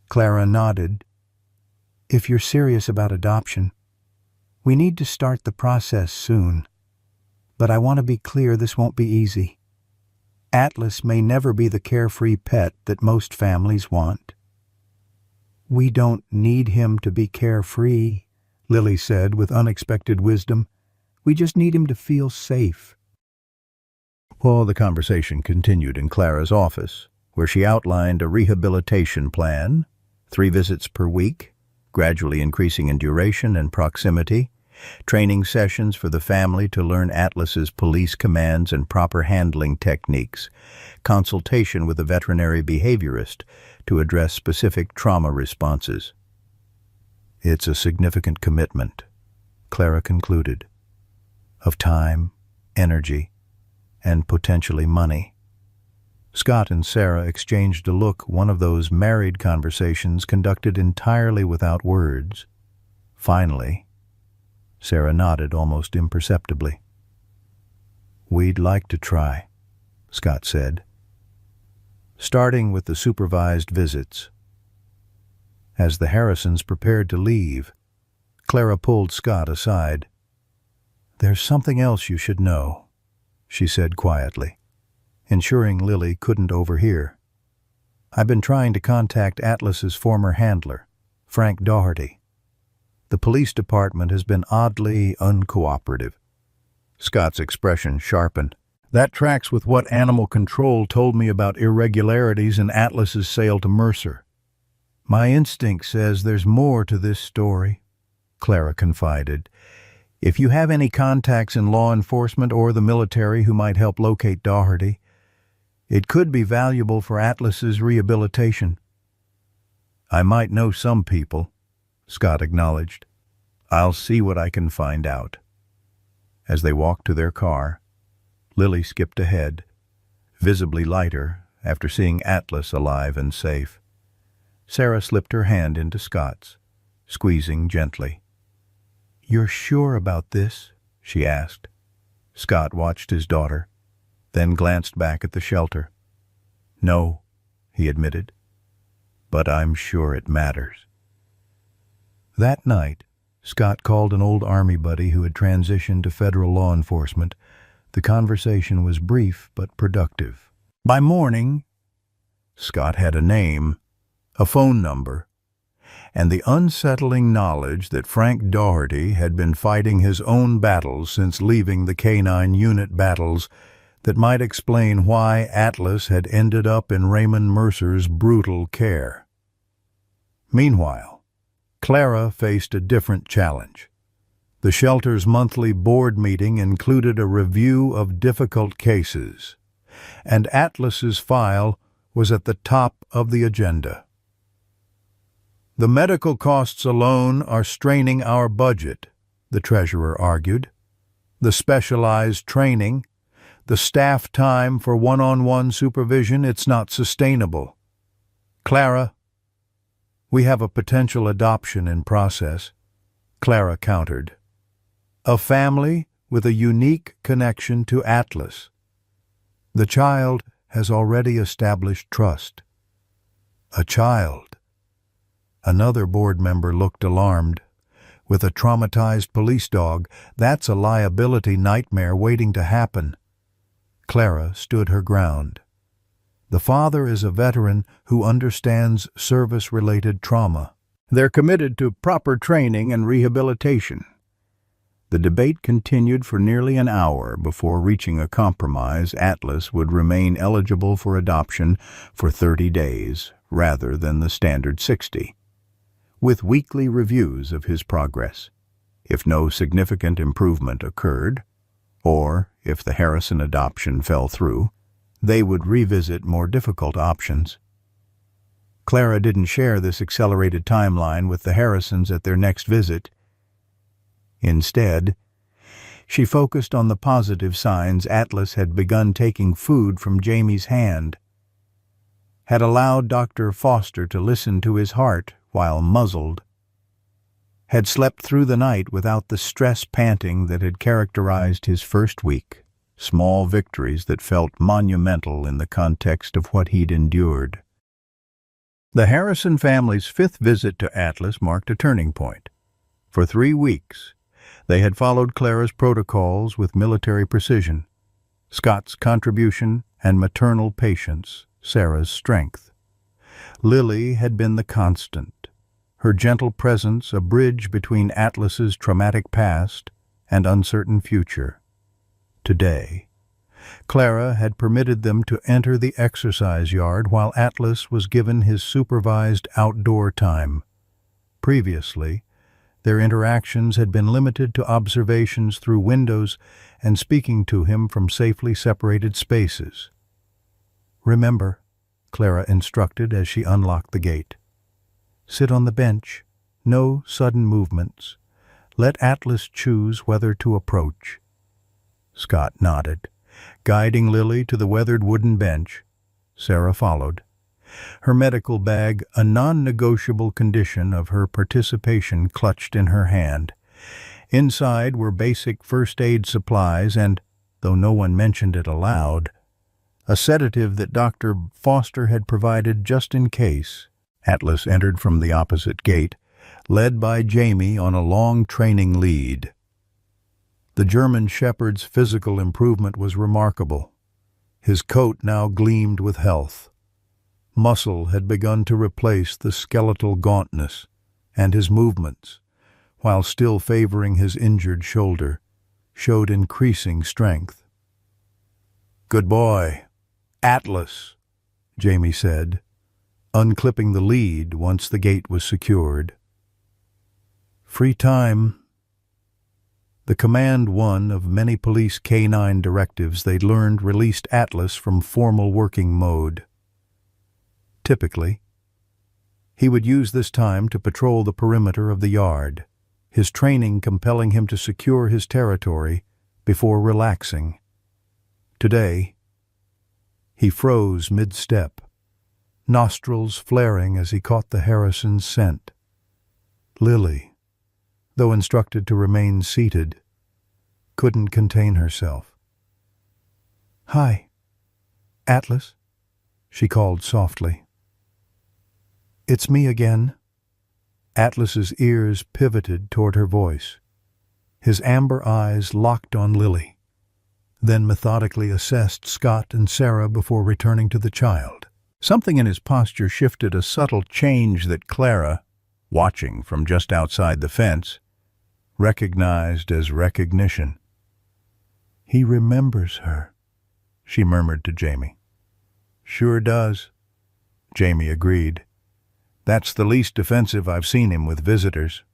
Clara nodded. "If you're serious about adoption, we need to start the process soon. But I want to be clear, this won't be easy. Atlas may never be the carefree pet that most families want." "We don't need him to be carefree," Lily said with unexpected wisdom. "We just need him to feel safe." Well, the conversation continued in Clara's office, where she outlined a rehabilitation plan, 3 visits per week, gradually increasing in duration and proximity, training sessions for the family to learn Atlas's police commands and proper handling techniques, consultation with a veterinary behaviorist to address specific trauma responses. "It's a significant commitment," Clara concluded, "of time, energy, and potentially money." Scott and Sarah exchanged a look, one of those married conversations conducted entirely without words. Finally, Sarah nodded almost imperceptibly. "We'd like to try," Scott said. Starting with the supervised visits. As the Harrisons prepared to leave, Clara pulled Scott aside. "There's something else you should know," she said quietly, ensuring Lily couldn't overhear. "I've been trying to contact Atlas's former handler, Frank Doherty. The police department has been oddly uncooperative." Scott's expression sharpened. "That tracks with what Animal Control told me about irregularities in Atlas's sale to Mercer. My instinct says there's more to this story," Clara confided. "If you have any contacts in law enforcement or the military who might help locate Doherty, it could be valuable for Atlas's rehabilitation." "I might know some people," Scott acknowledged. "I'll see what I can find out." As they walked to their car, Lily skipped ahead, visibly lighter after seeing Atlas alive and safe. Sarah slipped her hand into Scott's, squeezing gently. "You're sure about this?" she asked. Scott watched his daughter, then glanced back at the shelter. "No," he admitted, "but I'm sure it matters." That night, Scott called an old Army buddy who had transitioned to federal law enforcement. The conversation was brief but productive. By morning, Scott had a name, a phone number, and the unsettling knowledge that Frank Doherty had been fighting his own battles since leaving the K-9 unit battles that might explain why Atlas had ended up in Raymond Mercer's brutal care. Meanwhile, Clara faced a different challenge. The shelter's monthly board meeting included a review of difficult cases, and Atlas's file was at the top of the agenda. "The medical costs alone are straining our budget," the treasurer argued. "The specialized training, the staff time for one-on-one supervision, it's not sustainable. Clara, we have a potential adoption in process," Clara countered. "A family with a unique connection to Atlas. The child has already established trust." "A child?" Another board member looked alarmed. "With a traumatized police dog, that's a liability nightmare waiting to happen." Clara stood her ground. "The father is a veteran who understands service-related trauma. They're committed to proper training and rehabilitation." The debate continued for nearly an hour before reaching a compromise. Atlas would remain eligible for adoption for 30 days rather than the standard 60, with weekly reviews of his progress. If no significant improvement occurred, or if the Harrison adoption fell through, they would revisit more difficult options. Clara didn't share this accelerated timeline with the Harrisons at their next visit. Instead, she focused on the positive signs. Atlas had begun taking food from Jamie's hand, had allowed Dr. Foster to listen to his heart while muzzled, had slept through the night without the stress panting that had characterized his first week, small victories that felt monumental in the context of what he'd endured. The Harrison family's fifth visit to Atlas marked a turning point. For 3 weeks, they had followed Clara's protocols with military precision, Scott's contribution and maternal patience, Sarah's strength. Lily had been the constant, her gentle presence a bridge between Atlas's traumatic past and uncertain future. Today, Clara had permitted them to enter the exercise yard while Atlas was given his supervised outdoor time. Previously, their interactions had been limited to observations through windows and speaking to him from safely separated spaces. "Remember," Clara instructed as she unlocked the gate. "Sit on the bench. No sudden movements. Let Atlas choose whether to approach." Scott nodded, guiding Lily to the weathered wooden bench. Sarah followed, her medical bag, a non-negotiable condition of her participation, clutched in her hand. Inside were basic first aid supplies and, though no one mentioned it aloud, a sedative that Dr. Foster had provided just in case. Atlas entered from the opposite gate, led by Jamie on a long training lead. The German shepherd's physical improvement was remarkable. His coat now gleamed with health. Muscle had begun to replace the skeletal gauntness, and his movements, while still favoring his injured shoulder, showed increasing strength. "Good boy, Atlas," Jamie said, unclipping the lead once the gate was secured. "Free time." The command one of many police K-9 directives they'd learned released Atlas from formal working mode. Typically, he would use this time to patrol the perimeter of the yard, his training compelling him to secure his territory before relaxing. Today, he froze mid-step, nostrils flaring as he caught the Harrison's scent. Lily, though instructed to remain seated, couldn't contain herself. "Hi, Atlas," she called softly. "It's me again." Atlas's ears pivoted toward her voice. His amber eyes locked on Lily, then methodically assessed Scott and Sarah before returning to the child. Something in his posture shifted, a subtle change that Clara, watching from just outside the fence, recognized as recognition. "He remembers her," she murmured to Jamie. "Sure does," Jamie agreed. "That's the least defensive I've seen him with visitors."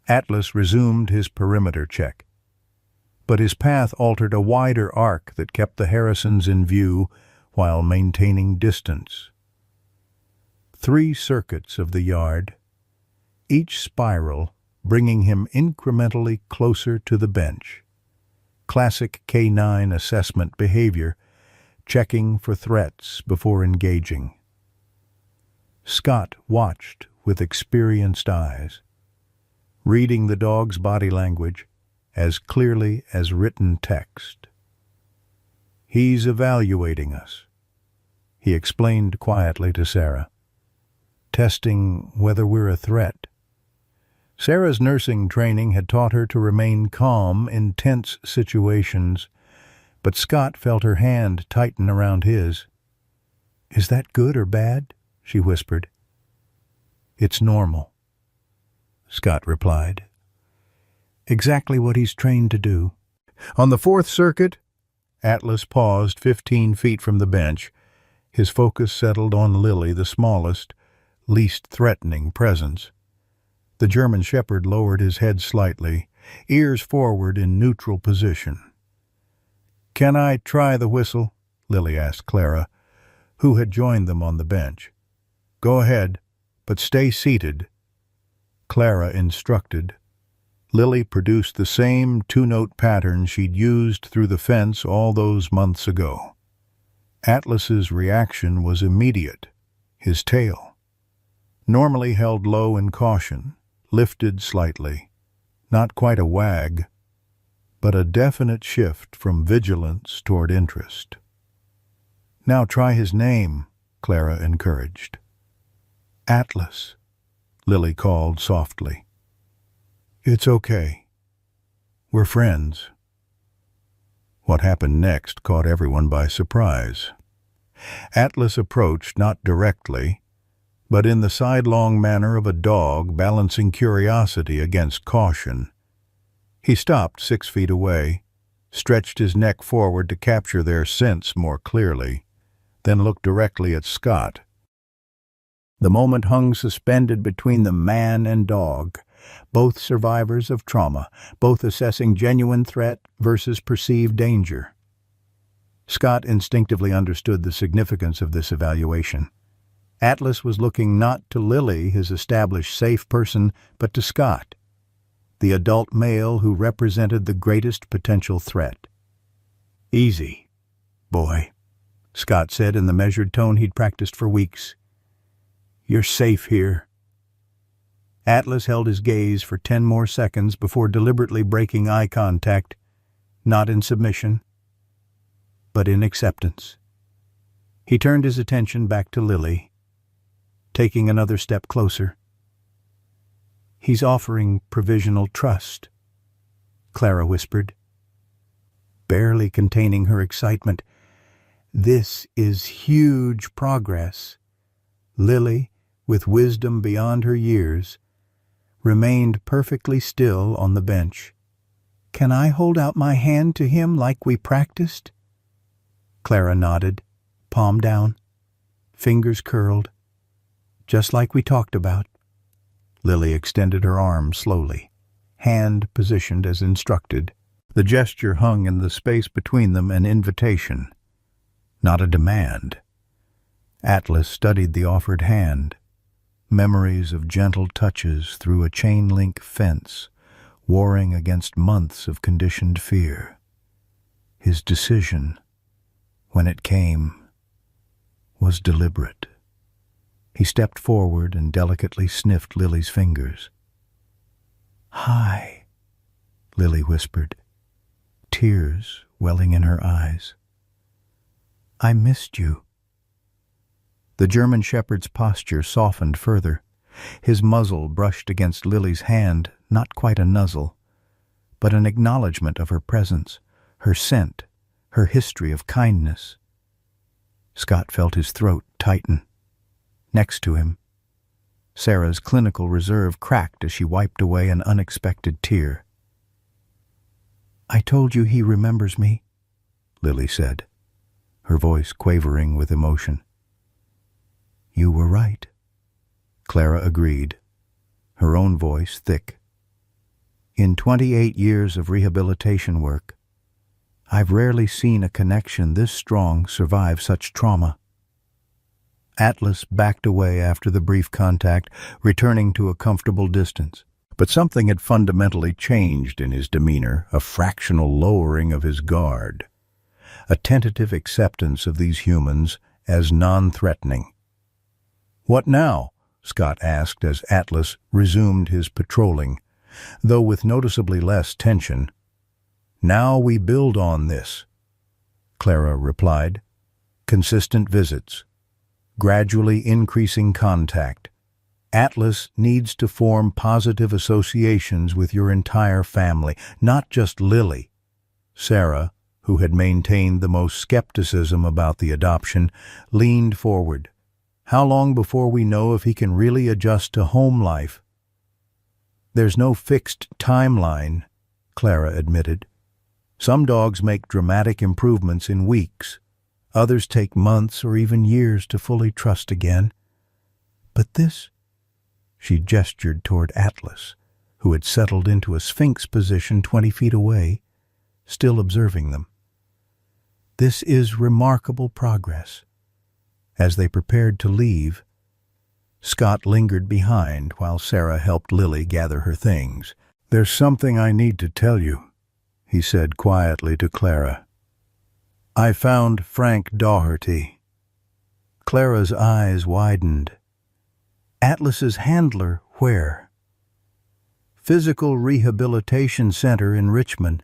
Atlas resumed his perimeter check, but his path altered a wider arc that kept the Harrisons in view while maintaining distance. 3 circuits of the yard, each spiral bringing him incrementally closer to the bench. Classic K-9 assessment behavior, checking for threats before engaging. Scott watched with experienced eyes, reading the dog's body language as clearly as written text. "He's evaluating us," he explained quietly to Sarah, "testing whether we're a threat." Sarah's nursing training had taught her to remain calm in tense situations, but Scott felt her hand tighten around his. "Is that good or bad?" she whispered. "It's normal," Scott replied. "Exactly what he's trained to do." On the 4th circuit, Atlas paused 15 feet from the bench. His focus settled on Lily, the smallest, least threatening presence. The German shepherd lowered his head slightly, ears forward in neutral position. "Can I try the whistle?" Lily asked Clara, who had joined them on the bench. "Go ahead, but stay seated," Clara instructed. Lily produced the same 2-note pattern she'd used through the fence all those months ago. Atlas's reaction was immediate. His tail, normally held low in caution, lifted slightly, not quite a wag, but a definite shift from vigilance toward interest. "Now try his name," Clara encouraged. "Atlas," Lily called softly. "It's okay. We're friends." What happened next caught everyone by surprise. Atlas approached not directly, but in the sidelong manner of a dog balancing curiosity against caution. He stopped 6 feet away, stretched his neck forward to capture their scents more clearly, then looked directly at Scott. The moment hung suspended between the man and dog, both survivors of trauma, both assessing genuine threat versus perceived danger. Scott instinctively understood the significance of this evaluation. Atlas was looking not to Lily, his established safe person, but to Scott, the adult male who represented the greatest potential threat. "Easy, boy," Scott said in the measured tone he'd practiced for weeks. "You're safe here." Atlas held his gaze for 10 more seconds before deliberately breaking eye contact, not in submission, but in acceptance. He turned his attention back to Lily, taking another step closer. "He's offering provisional trust," Clara whispered, barely containing her excitement. "This is huge progress." Lily, with wisdom beyond her years, remained perfectly still on the bench. "Can I hold out my hand to him like we practiced?" Clara nodded, palm down, fingers curled, just like we talked about. Lily extended her arm slowly, hand positioned as instructed. The gesture hung in the space between them an invitation, not a demand. Atlas studied the offered hand, memories of gentle touches through a chain-link fence, warring against months of conditioned fear. His decision, when it came, was deliberate. He stepped forward and delicately sniffed Lily's fingers. "Hi," Lily whispered, tears welling in her eyes. "I missed you." The German shepherd's posture softened further. His muzzle brushed against Lily's hand, not quite a nuzzle, but an acknowledgement of her presence, her scent, her history of kindness. Scott felt his throat tighten. Next to him, Sarah's clinical reserve cracked as she wiped away an unexpected tear. "I told you he remembers me," Lily said, her voice quavering with emotion. "You were right," Clara agreed, her own voice thick. "In 28 years of rehabilitation work, I've rarely seen a connection this strong survive such trauma." Atlas backed away after the brief contact, returning to a comfortable distance. But something had fundamentally changed in his demeanor, a fractional lowering of his guard, a tentative acceptance of these humans as non-threatening. "What now?" Scott asked as Atlas resumed his patrolling, though with noticeably less tension. "Now we build on this," Clara replied. "Consistent visits, gradually increasing contact. Atlas needs to form positive associations with your entire family, not just Lily." Sarah, who had maintained the most skepticism about the adoption, leaned forward. "How long before we know if he can really adjust to home life?" "There's no fixed timeline," Clara admitted. "Some dogs make dramatic improvements in weeks. Others take months or even years to fully trust again. But this," she gestured toward Atlas, who had settled into a sphinx position 20 feet away, still observing them. "This is remarkable progress." As they prepared to leave, Scott lingered behind while Sarah helped Lily gather her things. "There's something I need to tell you," he said quietly to Clara. "I found Frank Doherty." Clara's eyes widened. "Atlas's handler, where?" "Physical Rehabilitation Center in Richmond.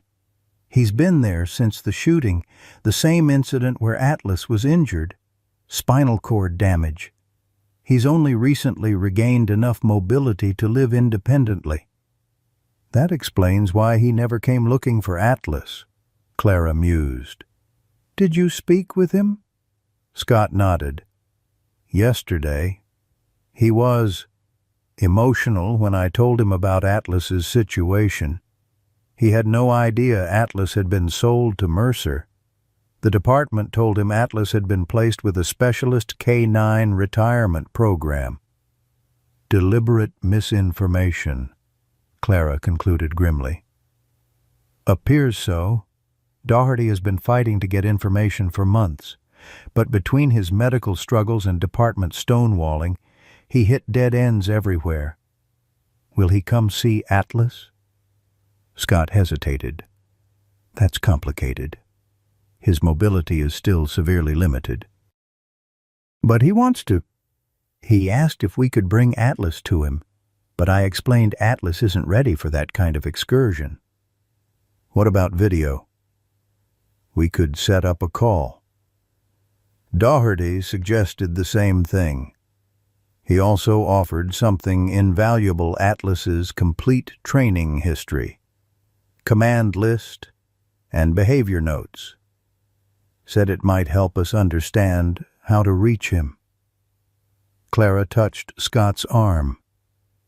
He's been there since the shooting, the same incident where Atlas was injured. Spinal cord damage. He's only recently regained enough mobility to live independently." "That explains why he never came looking for Atlas," Clara mused. "Did you speak with him?" Scott nodded. "Yesterday. He was emotional when I told him about Atlas's situation. He had no idea Atlas had been sold to Mercer. The department told him Atlas had been placed with a specialist K-9 retirement program." "Deliberate misinformation," Clara concluded grimly. "Appears so. Doherty has been fighting to get information for months, but between his medical struggles and department stonewalling, he hit dead ends everywhere. Will he come see Atlas?" Scott hesitated. "That's complicated. His mobility is still severely limited. But he wants to. He asked if we could bring Atlas to him, but I explained Atlas isn't ready for that kind of excursion. What about video? We could set up a call. Doherty suggested the same thing. He also offered something invaluable: Atlas's complete training history, command list, and behavior notes. Said it might help us understand how to reach him. Clara touched Scott's arm,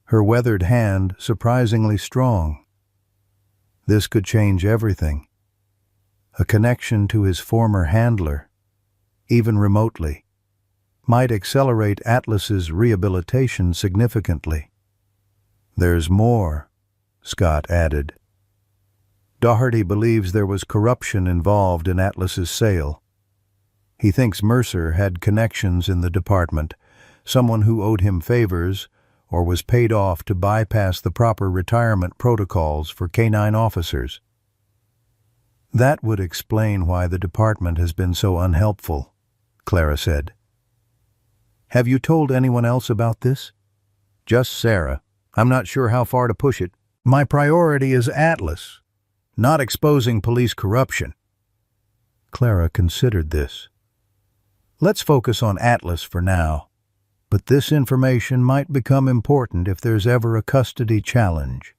her weathered hand surprisingly strong. This could change everything. A connection to his former handler, even remotely, might accelerate Atlas's rehabilitation significantly. There's more, Scott added. Doherty believes there was corruption involved in Atlas's sale. He thinks Mercer had connections in the department, someone who owed him favors or was paid off to bypass the proper retirement protocols for K-9 officers. That would explain why the department has been so unhelpful, Clara said. Have you told anyone else about this? Just Sarah. I'm not sure how far to push it. My priority is Atlas, not exposing police corruption. Clara considered this. Let's focus on Atlas for now, but this information might become important if there's ever a custody challenge.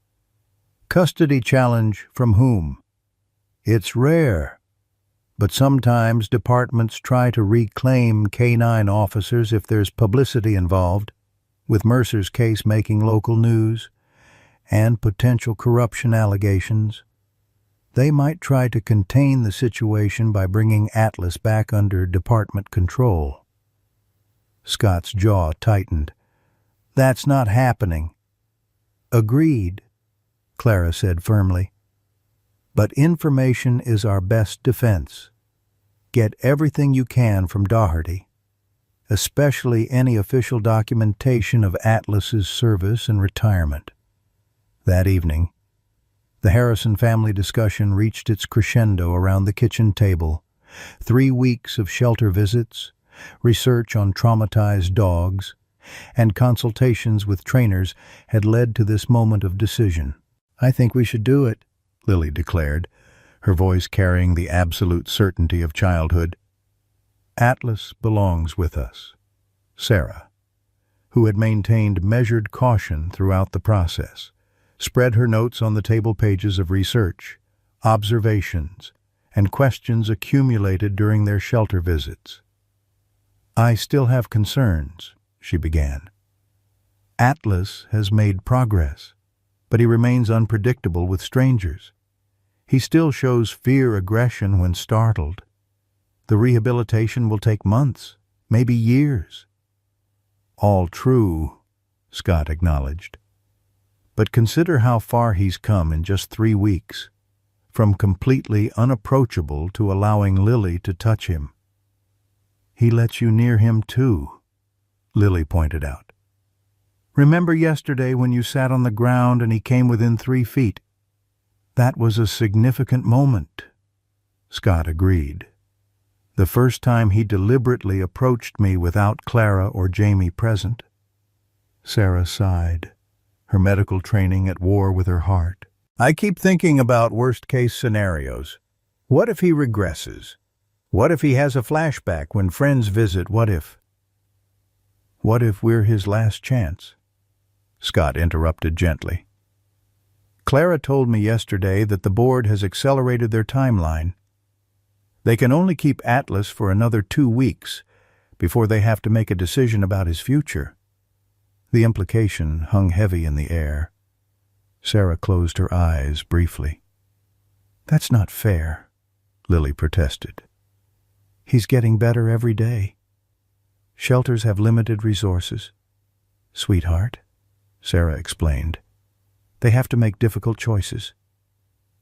Custody challenge from whom? It's rare, but sometimes departments try to reclaim K-9 officers if there's publicity involved, with Mercer's case making local news and potential corruption allegations. They might try to contain the situation by bringing Atlas back under department control. Scott's jaw tightened. That's not happening. Agreed, Clara said firmly. But information is our best defense. Get everything you can from Doherty, especially any official documentation of Atlas's service and retirement. That evening, the Harrison family discussion reached its crescendo around the kitchen table. 3 weeks of shelter visits, research on traumatized dogs, and consultations with trainers had led to this moment of decision. I think we should do it, Lily declared, her voice carrying the absolute certainty of childhood. Atlas belongs with us. Sarah, who had maintained measured caution throughout the process, spread her notes on the table pages of research, observations, and questions accumulated during their shelter visits. I still have concerns, she began. Atlas has made progress, but he remains unpredictable with strangers. He still shows fear, aggression when startled. The rehabilitation will take months, maybe years. All true, Scott acknowledged. But consider how far he's come in just 3 weeks, from completely unapproachable to allowing Lily to touch him. He lets you near him too, Lily pointed out. Remember yesterday when you sat on the ground and he came within 3 feet? That was a significant moment, Scott agreed. The first time he deliberately approached me without Clara or Jamie present. Sarah sighed, her medical training at war with her heart. I keep thinking about worst-case scenarios. What if he regresses? What if he has a flashback when friends visit? What if we're his last chance? Scott interrupted gently. Clara told me yesterday that the board has accelerated their timeline. They can only keep Atlas for another 2 weeks before they have to make a decision about his future. The implication hung heavy in the air. Sarah closed her eyes briefly. That's not fair, Lily protested. He's getting better every day. Shelters have limited resources. Sweetheart, Sarah explained. They have to make difficult choices.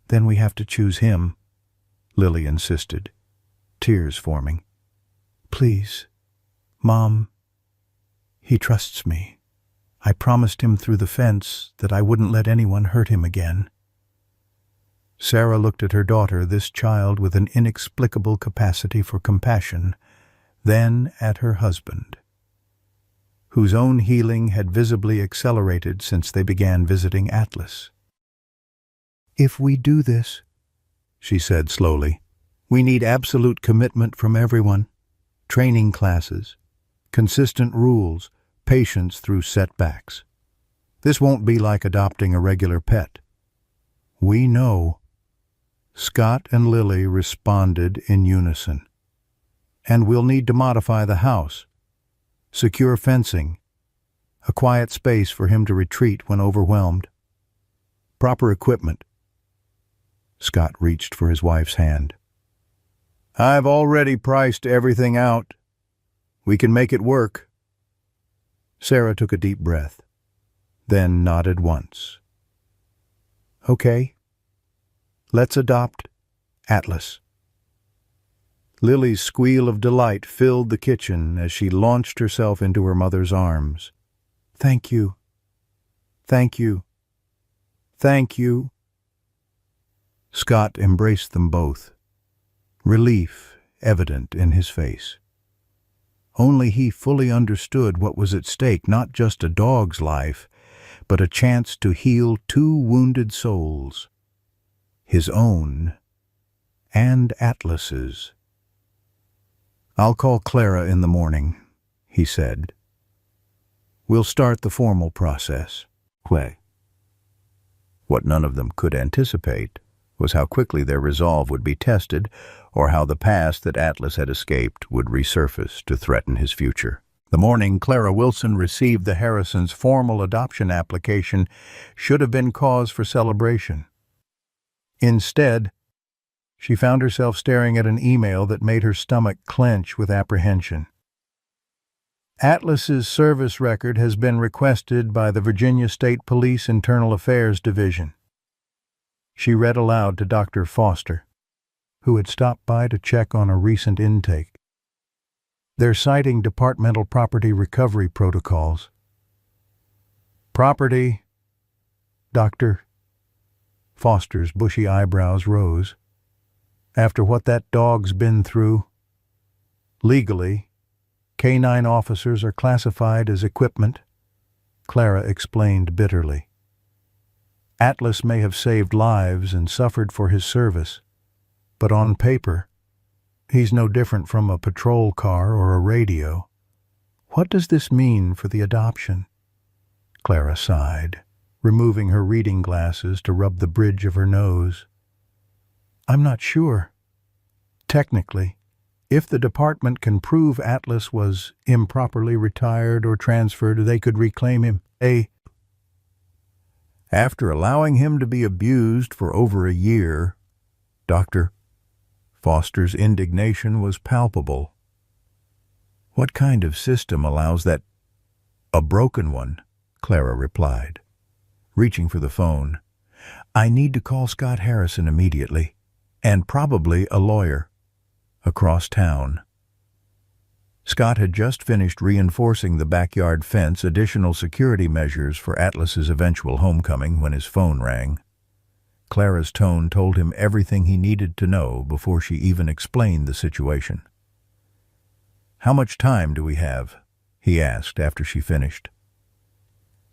Then we have to choose him, Lily insisted, tears forming. Please, Mom. He trusts me. I promised him through the fence that I wouldn't let anyone hurt him again. Sarah looked at her daughter, this child with an inexplicable capacity for compassion, then at her husband, whose own healing had visibly accelerated since they began visiting Atlas. "If we do this," she said slowly, "we need absolute commitment from everyone. Training classes, consistent rules, patience through setbacks. This won't be like adopting a regular pet." "We know." Scott and Lily responded in unison. "And we'll need to modify the house. Secure fencing. A quiet space for him to retreat when overwhelmed. Proper equipment." Scott reached for his wife's hand. "I've already priced everything out. We can make it work." Sarah took a deep breath, then nodded once. "Okay. Let's adopt Atlas." Lily's squeal of delight filled the kitchen as she launched herself into her mother's arms. "Thank you. Thank you. Thank you." Scott embraced them both, relief evident in his face. Only he fully understood what was at stake, not just a dog's life, but a chance to heal two wounded souls, his own and Atlas's. "I'll call Clara in the morning," he said. "We'll start the formal process." What none of them could anticipate was how quickly their resolve would be tested, or how the past that Atlas had escaped would resurface to threaten his future. The morning Clara Wilson received the Harrisons' formal adoption application should have been cause for celebration. Instead, she found herself staring at an email that made her stomach clench with apprehension. "Atlas's service record has been requested by the Virginia State Police Internal Affairs Division." She read aloud to Dr. Foster, who had stopped by to check on a recent intake. "They're citing departmental property recovery protocols." "Property?" Dr. Foster's bushy eyebrows rose. "After what that dog's been through, legally, K-9 officers are classified as equipment," Clara explained bitterly. "Atlas may have saved lives and suffered for his service, but on paper, he's no different from a patrol car or a radio. What does this mean for the adoption?" Clara sighed, removing her reading glasses to rub the bridge of her nose. "I'm not sure. Technically, if the department can prove Atlas was improperly retired or transferred, they could reclaim him. After allowing him to be abused for over a year, Dr. Foster's indignation was palpable. "What kind of system allows that?" "A broken one," Clara replied, reaching for the phone. "I need to call Scott Harrison immediately, and probably a lawyer, across town." Scott had just finished reinforcing the backyard fence, additional security measures for Atlas's eventual homecoming, when his phone rang. Clara's tone told him everything he needed to know before she even explained the situation. "How much time do we have?" he asked after she finished.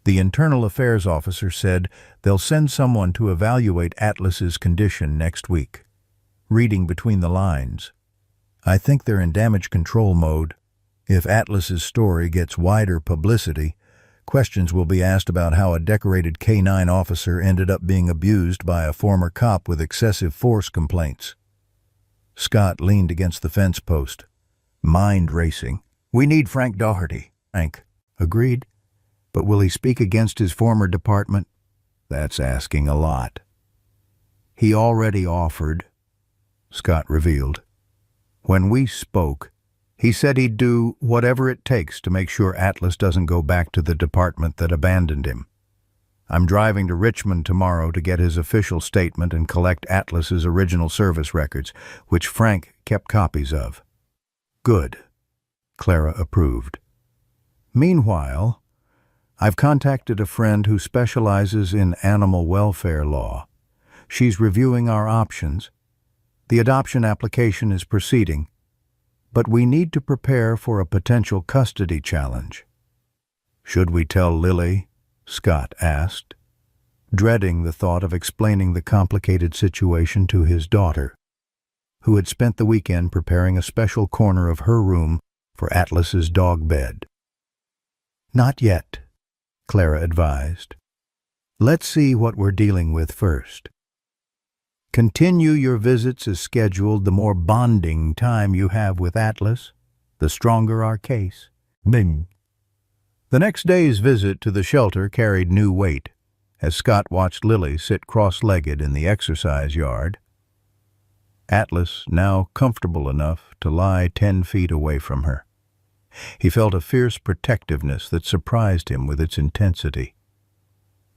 The Internal Affairs officer said they'll send someone to evaluate Atlas's condition next week. Reading between the lines, "I think they're in damage control mode. If Atlas's story gets wider publicity, questions will be asked about how a decorated K-9 officer ended up being abused by a former cop with excessive force complaints." Scott leaned against the fence post, mind racing. "We need Frank Doherty." Frank agreed. "But will he speak against his former department?" "That's asking a lot." "He already offered," Scott revealed. "When we spoke, he said he'd do whatever it takes to make sure Atlas doesn't go back to the department that abandoned him. I'm driving to Richmond tomorrow to get his official statement and collect Atlas's original service records, which Frank kept copies of." "Good," Clara approved. "Meanwhile, I've contacted a friend who specializes in animal welfare law. She's reviewing our options. The adoption application is proceeding, but we need to prepare for a potential custody challenge. Should we tell Lily? Scott asked, dreading the thought of explaining the complicated situation to his daughter, who had spent the weekend preparing a special corner of her room for Atlas's dog bed. Not yet, Clara advised. Let's see what we're dealing with first. Continue your visits as scheduled. The more bonding time you have with Atlas, the stronger our case. Bing. The next day's visit to the shelter carried new weight, as Scott watched Lily sit cross-legged in the exercise yard. Atlas, now comfortable enough to lie 10 feet away from her. He felt a fierce protectiveness that surprised him with its intensity.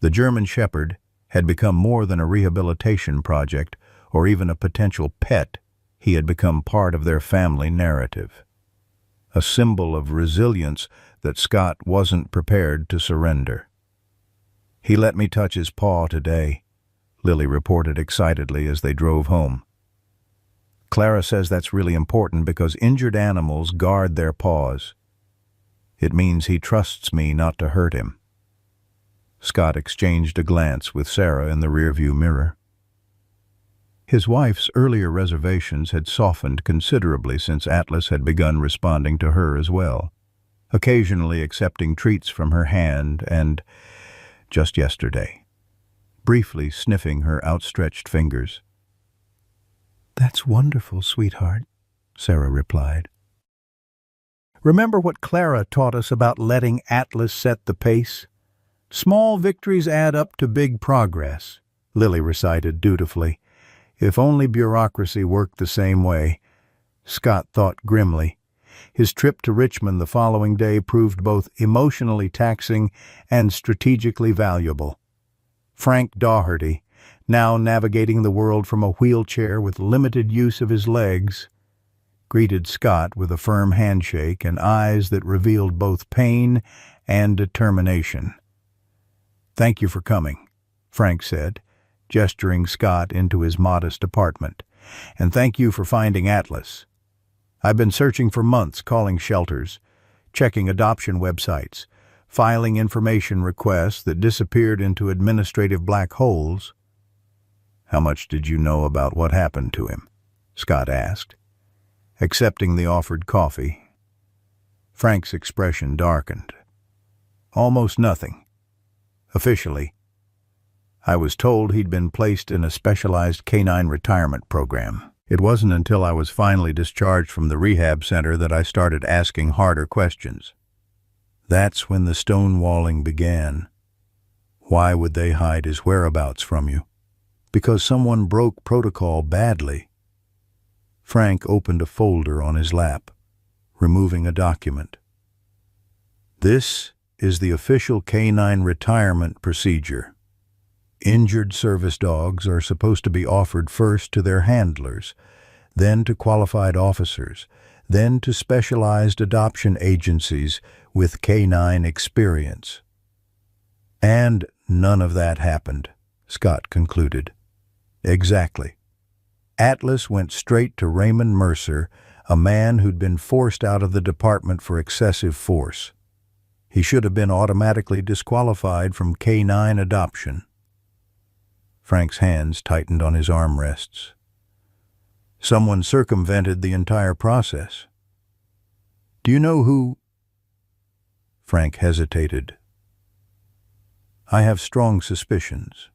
The German Shepherd had become more than a rehabilitation project or even a potential pet. He had become part of their family narrative, a symbol of resilience that Scott wasn't prepared to surrender. He let me touch his paw today, Lily reported excitedly as they drove home. Clara says that's really important because injured animals guard their paws. It means he trusts me not to hurt him. Scott exchanged a glance with Sarah in the rearview mirror. His wife's earlier reservations had softened considerably since Atlas had begun responding to her as well, occasionally accepting treats from her hand and, just yesterday, briefly sniffing her outstretched fingers. "That's wonderful, sweetheart," Sarah replied. "Remember what Clara taught us about letting Atlas set the pace? Small victories add up to big progress," Lily recited dutifully. If only bureaucracy worked the same way, Scott thought grimly. His trip to Richmond the following day proved both emotionally taxing and strategically valuable. Frank Daugherty, now navigating the world from a wheelchair with limited use of his legs, greeted Scott with a firm handshake and eyes that revealed both pain and determination. "Thank you for coming," Frank said, gesturing Scott into his modest apartment. "And thank you for finding Atlas. I've been searching for months, calling shelters, checking adoption websites, filing information requests that disappeared into administrative black holes." "How much did you know about what happened to him?" Scott asked, accepting the offered coffee. Frank's expression darkened. "Almost nothing. Officially, I was told he'd been placed in a specialized canine retirement program. It wasn't until I was finally discharged from the rehab center that I started asking harder questions. That's when the stonewalling began. Why would they hide his whereabouts from you? Because someone broke protocol badly." Frank opened a folder on his lap, removing a document. "This is the official canine retirement procedure. Injured service dogs are supposed to be offered first to their handlers, then to qualified officers, then to specialized adoption agencies with canine experience." "And none of that happened," Scott concluded. "Exactly. Atlas went straight to Raymond Mercer, a man who'd been forced out of the department for excessive force. He should have been automatically disqualified from canine adoption." Frank's hands tightened on his armrests. "Someone circumvented the entire process. Do you know who—" Frank hesitated. "I have strong suspicions.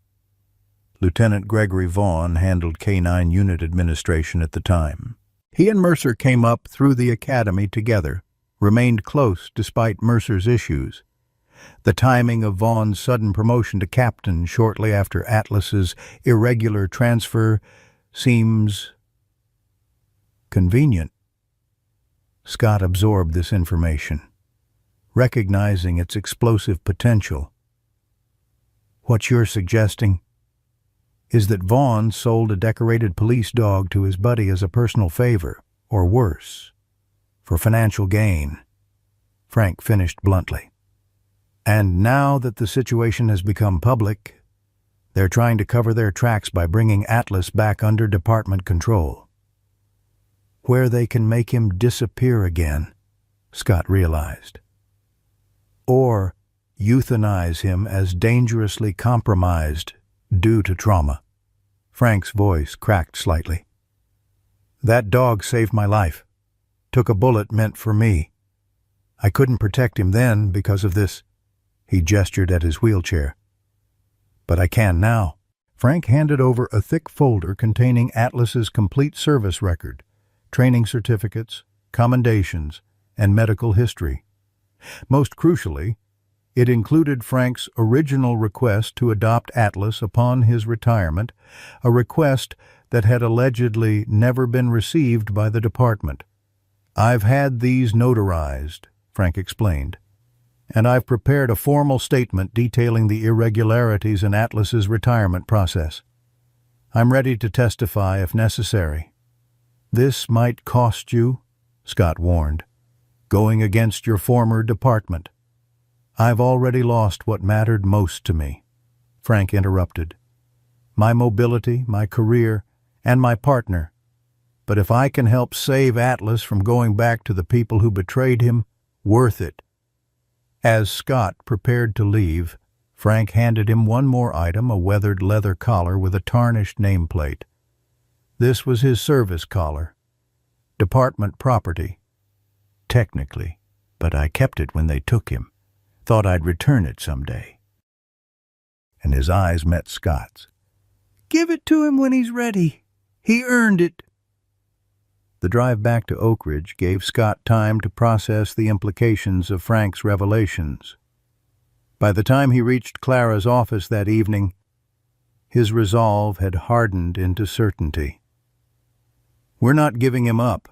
Lieutenant Gregory Vaughn handled Canine Unit Administration at the time. He and Mercer came up through the academy together, remained close despite Mercer's issues. The timing of Vaughn's sudden promotion to captain shortly after Atlas's irregular transfer seems convenient." Scott absorbed this information, recognizing its explosive potential. "What you're suggesting is that Vaughn sold a decorated police dog to his buddy as a personal favor, or worse, for financial gain," Frank finished bluntly. "And now that the situation has become public, They're trying to cover their tracks by bringing Atlas back under department control. Where they can make him disappear again, Scott realized. Or euthanize him as dangerously compromised due to trauma. Frank's voice cracked slightly. That dog saved my life. Took a bullet meant for me. I couldn't protect him then because of this. He gestured at his wheelchair. But I can now. Frank handed over a thick folder containing Atlas's complete service record, training certificates, commendations, and medical history. Most crucially, it included Frank's original request to adopt Atlas upon his retirement, a request that had allegedly never been received by the department. I've had these notarized, Frank explained, and I've prepared a formal statement detailing the irregularities in Atlas's retirement process. I'm ready to testify if necessary. This might cost you, Scott warned, going against your former department. I've already lost what mattered most to me, Frank interrupted. My mobility, my career, and my partner. But if I can help save Atlas from going back to the people who betrayed him, worth it. As Scott prepared to leave, Frank handed him one more item, a weathered leather collar with a tarnished nameplate. This was his service collar. Department property. Technically, but I kept it when they took him. Thought I'd return it someday. And his eyes met Scott's. Give it to him when he's ready. He earned it. The drive back to Oak Ridge gave Scott time to process the implications of Frank's revelations. By the time he reached Clara's office that evening, his resolve had hardened into certainty. We're not giving him up,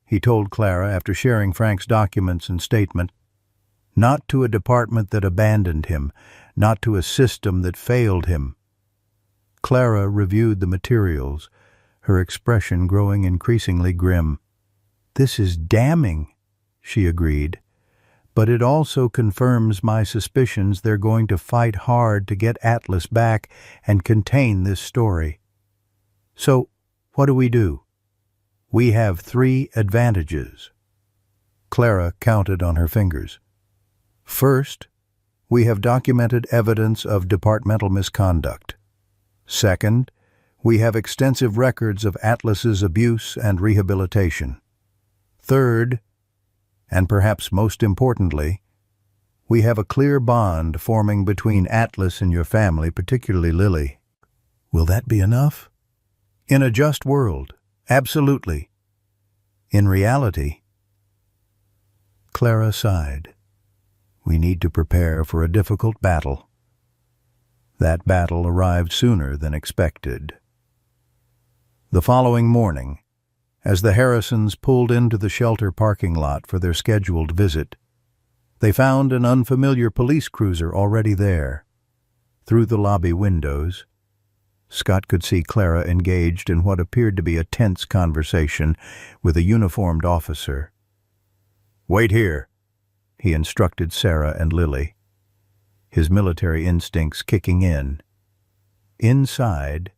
he told Clara after sharing Frank's documents and statement. Not to a department that abandoned him, not to a system that failed him. Clara reviewed the materials, her expression growing increasingly grim. This is damning, she agreed, but it also confirms my suspicions they're going to fight hard to get Atlas back and contain this story. So, what do? We have 3 advantages. Clara counted on her fingers. First, we have documented evidence of departmental misconduct. Second, we have extensive records of Atlas's abuse and rehabilitation. Third, and perhaps most importantly, we have a clear bond forming between Atlas and your family, particularly Lily. Will that be enough? In a just world, absolutely. In reality, Clara sighed. We need to prepare for a difficult battle. That battle arrived sooner than expected. The following morning, as the Harrisons pulled into the shelter parking lot for their scheduled visit, they found an unfamiliar police cruiser already there. Through the lobby windows, Scott could see Clara engaged in what appeared to be a tense conversation with a uniformed officer. "Wait here," he instructed Sarah and Lily, his military instincts kicking in. Inside,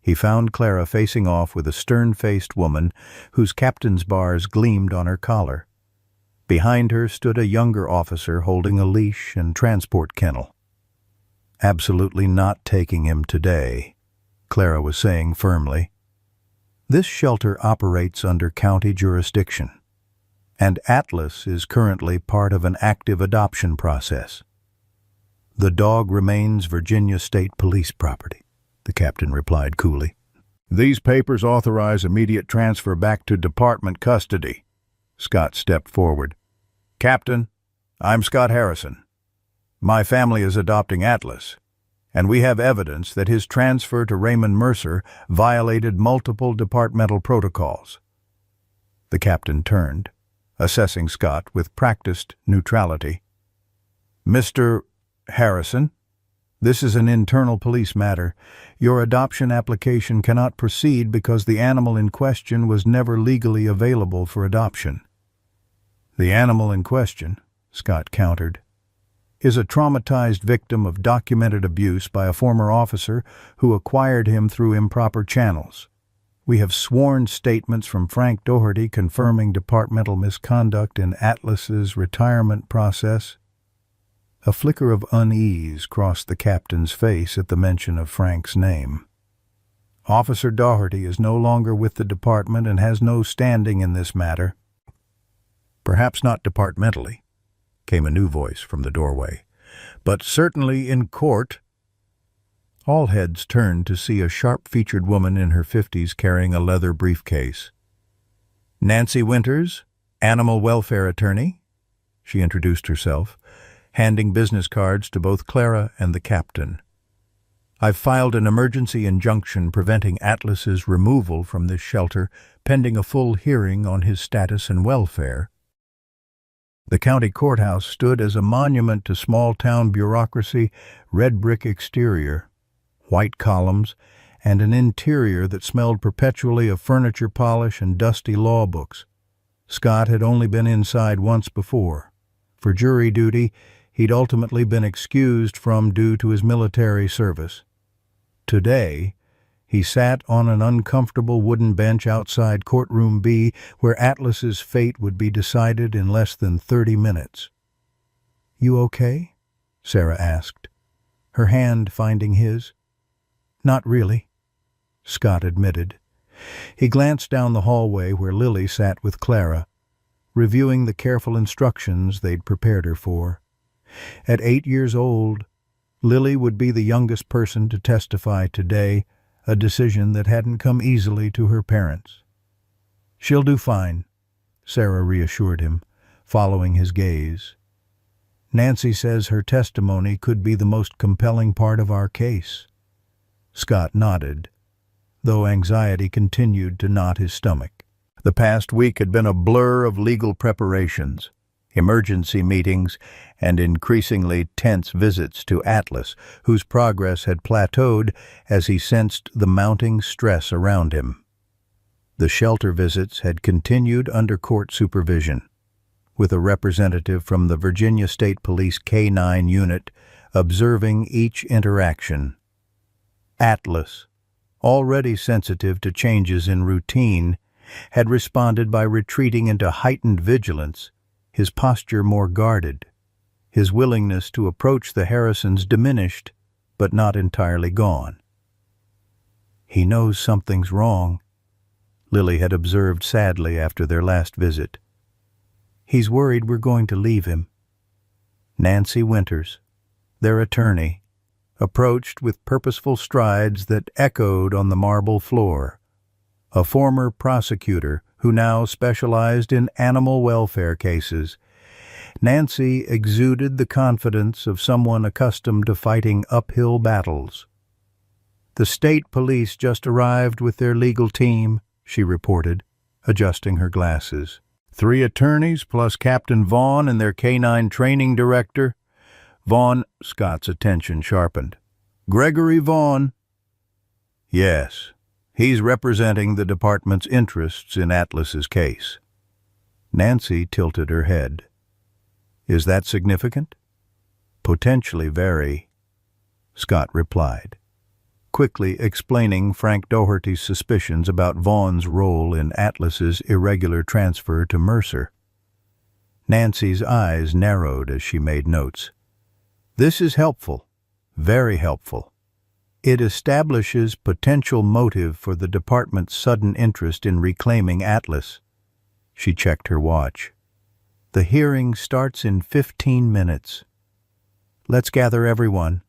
he found Clara facing off with a stern-faced woman whose captain's bars gleamed on her collar. Behind her stood a younger officer holding a leash and transport kennel. "Absolutely not taking him today," Clara was saying firmly. "This shelter operates under county jurisdiction, and Atlas is currently part of an active adoption process. The dog remains Virginia State Police property," the captain replied coolly. "These papers authorize immediate transfer back to department custody." Scott stepped forward. "Captain, I'm Scott Harrison. My family is adopting Atlas, and we have evidence that his transfer to Raymond Mercer violated multiple departmental protocols." The captain turned, assessing Scott with practiced neutrality. "Mr. Harrison, this is an internal police matter. Your adoption application cannot proceed because the animal in question was never legally available for adoption." "The animal in question," Scott countered. is a traumatized victim of documented abuse by a former officer who acquired him through improper channels. We have sworn statements from Frank Doherty confirming departmental misconduct in Atlas's retirement process. A flicker of unease crossed the captain's face at the mention of Frank's name. Officer Doherty is no longer with the department and has no standing in this matter. Perhaps not departmentally, came a new voice from the doorway, but certainly in court. All heads turned to see a sharp-featured woman in her 50s carrying a leather briefcase. Nancy Winters, animal welfare attorney, she introduced herself, handing business cards to both Clara and the captain. I've filed an emergency injunction preventing Atlas's removal from this shelter pending a full hearing on his status and welfare. The county courthouse stood as a monument to small-town bureaucracy, red brick exterior, white columns, and an interior that smelled perpetually of furniture polish and dusty law books. Scott had only been inside once before. For jury duty, he'd ultimately been excused from due to his military service. Today, he sat on an uncomfortable wooden bench outside Courtroom B, where Atlas's fate would be decided in less than 30 minutes. "You okay?" Sarah asked, her hand finding his. "Not really," Scott admitted. He glanced down the hallway where Lily sat with Clara, reviewing the careful instructions they'd prepared her for. At 8 years old, Lily would be the youngest person to testify today, a decision that hadn't come easily to her parents. "She'll do fine," Sarah reassured him, following his gaze. "Nancy says her testimony could be the most compelling part of our case." Scott nodded, though anxiety continued to knot his stomach. The past week had been a blur of legal preparations, emergency meetings, and increasingly tense visits to Atlas, whose progress had plateaued as he sensed the mounting stress around him. The shelter visits had continued under court supervision, with a representative from the Virginia State Police K-9 unit observing each interaction. Atlas, already sensitive to changes in routine, had responded by retreating into heightened vigilance, his posture more guarded. His willingness to approach the Harrisons diminished, but not entirely gone. "He knows something's wrong," Lily had observed sadly after their last visit. "He's worried we're going to leave him." Nancy Winters, their attorney, approached with purposeful strides that echoed on the marble floor. A former prosecutor who now specialized in animal welfare cases, Nancy exuded the confidence of someone accustomed to fighting uphill battles. "The state police just arrived with their legal team," she reported, adjusting her glasses. "3 attorneys plus Captain Vaughn and their K-9 training director." Vaughn, Scott's attention sharpened. "Gregory Vaughn?" "Yes. He's representing the department's interests in Atlas's case." Nancy tilted her head. "Is that significant?" "Potentially very," Scott replied, quickly explaining Frank Doherty's suspicions about Vaughn's role in Atlas's irregular transfer to Mercer. Nancy's eyes narrowed as she made notes. "This is helpful, very helpful. It establishes potential motive for the department's sudden interest in reclaiming Atlas." She checked her watch. "The hearing starts in 15 minutes. Let's gather everyone."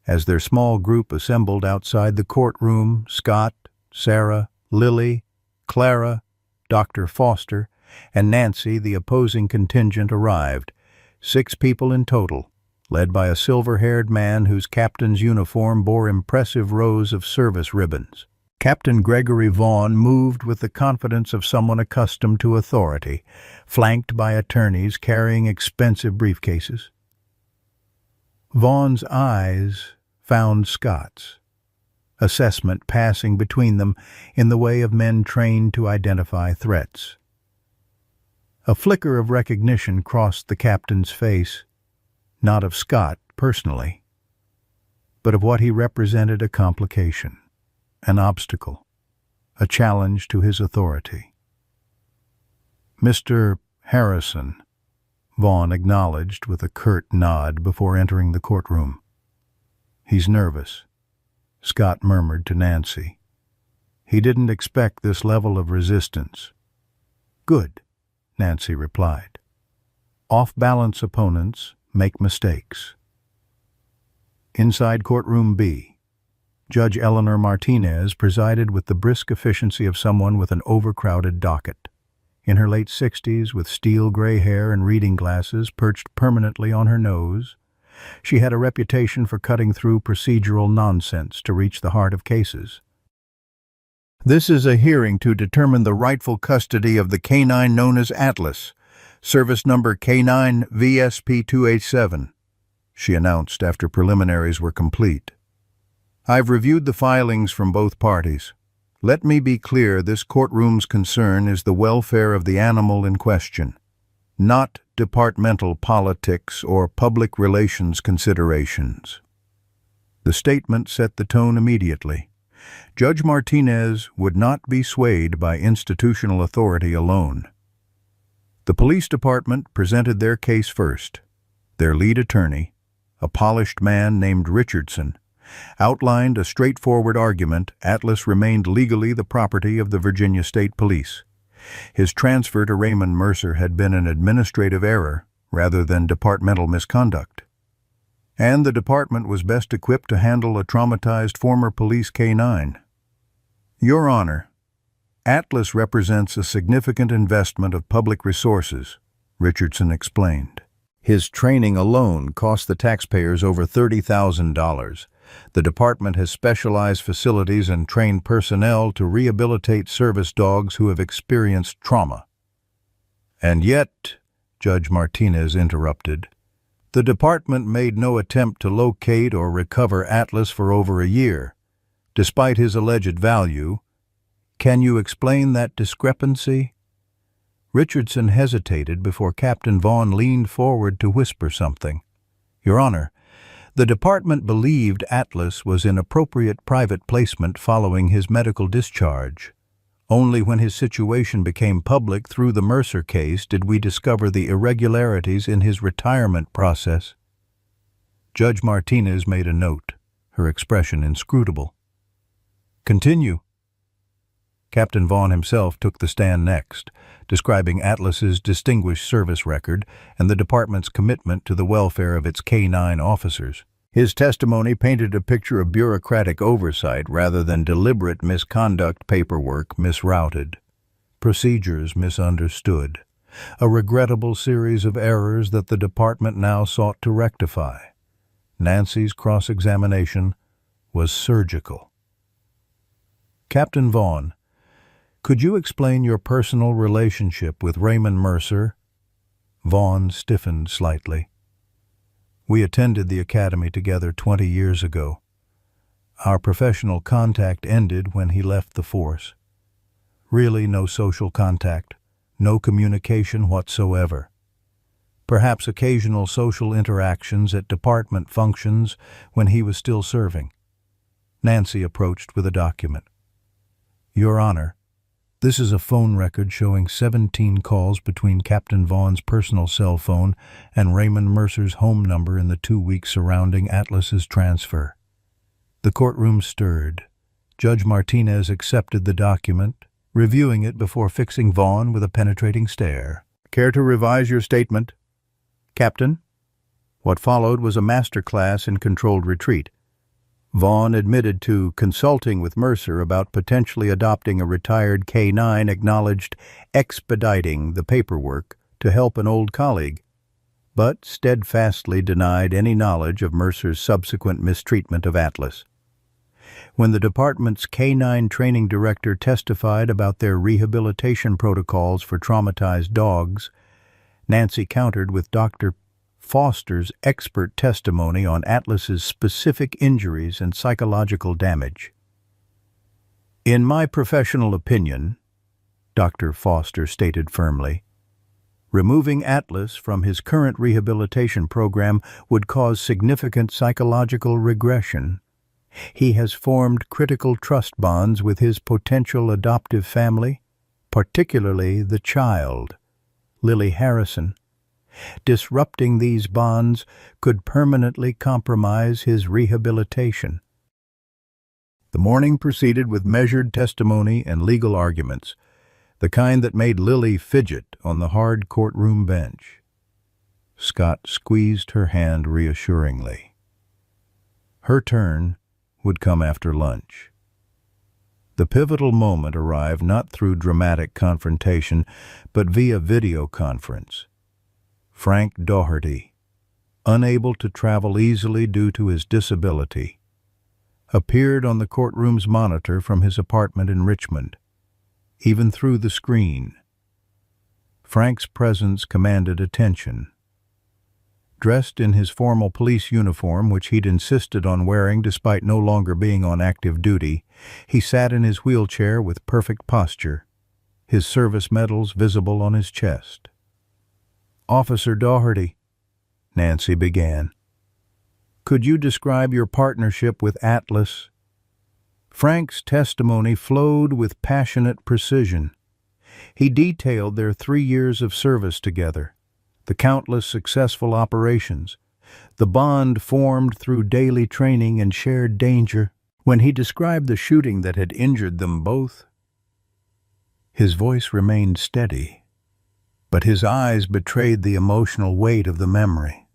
As their small group assembled outside the courtroom, Scott, Sarah, Lily, Clara, Dr. Foster, and Nancy, the opposing contingent, arrived, 6 people in total, led by a silver-haired man whose captain's uniform bore impressive rows of service ribbons. Captain Gregory Vaughn moved with the confidence of someone accustomed to authority, flanked by attorneys carrying expensive briefcases. Vaughn's eyes found Scott's, assessment passing between them in the way of men trained to identify threats. A flicker of recognition crossed the captain's face. not of Scott personally, but of what he represented: a complication, an obstacle, a challenge to his authority. "Mr. Harrison," Vaughn acknowledged with a curt nod before entering the courtroom. "He's nervous," Scott murmured to Nancy. "He didn't expect this level of resistance." "Good," Nancy replied. "Off-balance opponents make mistakes." Inside courtroom B, Judge Eleanor Martinez presided with the brisk efficiency of someone with an overcrowded docket. In her late 60s, with steel gray hair and reading glasses perched permanently on her nose, she had a reputation for cutting through procedural nonsense to reach the heart of cases. "This is a hearing to determine the rightful custody of the canine known as Atlas, service number K9 VSP287, she announced after preliminaries were complete. "I've reviewed the filings from both parties. Let me be clear, this courtroom's concern is the welfare of the animal in question, not departmental politics or public relations considerations." The statement set the tone immediately. Judge Martinez would not be swayed by institutional authority alone. The police department presented their case first. Their lead attorney, a polished man named Richardson, outlined a straightforward argument: Atlas remained legally the property of the Virginia State Police. His transfer to Raymond Mercer had been an administrative error rather than departmental misconduct. And the department was best equipped to handle a traumatized former police K9. "Your Honor, Atlas represents a significant investment of public resources," Richardson explained. "His training alone cost the taxpayers over $30,000. The department has specialized facilities and trained personnel to rehabilitate service dogs who have experienced trauma." "And yet," Judge Martinez interrupted, "the department made no attempt to locate or recover Atlas for over a year, despite his alleged value. Can you explain that discrepancy?" Richardson hesitated before Captain Vaughn leaned forward to whisper something. "Your Honor, the department believed Atlas was in appropriate private placement following his medical discharge. Only when his situation became public through the Mercer case did we discover the irregularities in his retirement process." Judge Martinez made a note, her expression inscrutable. "Continue." Captain Vaughn himself took the stand next, describing Atlas's distinguished service record and the department's commitment to the welfare of its K9 officers. His testimony painted a picture of bureaucratic oversight rather than deliberate misconduct: paperwork misrouted, procedures misunderstood, a regrettable series of errors that the department now sought to rectify. Nancy's cross-examination was surgical. "Captain Vaughn, could you explain your personal relationship with Raymond Mercer?" Vaughn stiffened slightly. "We attended the academy together 20 years ago. Our professional contact ended when he left the force. Really no social contact, no communication whatsoever. Perhaps occasional social interactions at department functions when he was still serving." Nancy approached with a document. "Your Honor, this is a phone record showing 17 calls between Captain Vaughn's personal cell phone and Raymond Mercer's home number in the 2 weeks surrounding Atlas's transfer." The courtroom stirred. Judge Martinez accepted the document, reviewing it before fixing Vaughn with a penetrating stare. "Care to revise your statement, Captain?" What followed was a master class in controlled retreat. Vaughn admitted to consulting with Mercer about potentially adopting a retired K9, acknowledged expediting the paperwork to help an old colleague, but steadfastly denied any knowledge of Mercer's subsequent mistreatment of Atlas. When the department's K9 training director testified about their rehabilitation protocols for traumatized dogs, Nancy countered with Dr. Foster's expert testimony on Atlas's specific injuries and psychological damage. "In my professional opinion," Dr. Foster stated firmly, Removing Atlas from his current rehabilitation program would cause significant psychological regression. He has formed critical trust bonds with his potential adoptive family, particularly the child, Lily Harrison. Disrupting these bonds could permanently compromise his rehabilitation. The morning proceeded with measured testimony and legal arguments, the kind that made Lily fidget on the hard courtroom bench. Scott squeezed her hand reassuringly. Her turn would come after lunch. The pivotal moment arrived not through dramatic confrontation, but via video conference. Frank Daugherty, unable to travel easily due to his disability, appeared on the courtroom's monitor from his apartment in Richmond, even through the screen. Frank's presence commanded attention. Dressed in his formal police uniform, which he'd insisted on wearing despite no longer being on active duty, he sat in his wheelchair with perfect posture, his service medals visible on his chest. "Officer Daugherty," Nancy began, "could you describe your partnership with Atlas?" Frank's testimony flowed with passionate precision. He detailed their 3 years of service together, the countless successful operations, the bond formed through daily training and shared danger. When he described the shooting that had injured them both, his voice remained steady, but his eyes betrayed the emotional weight of the memory.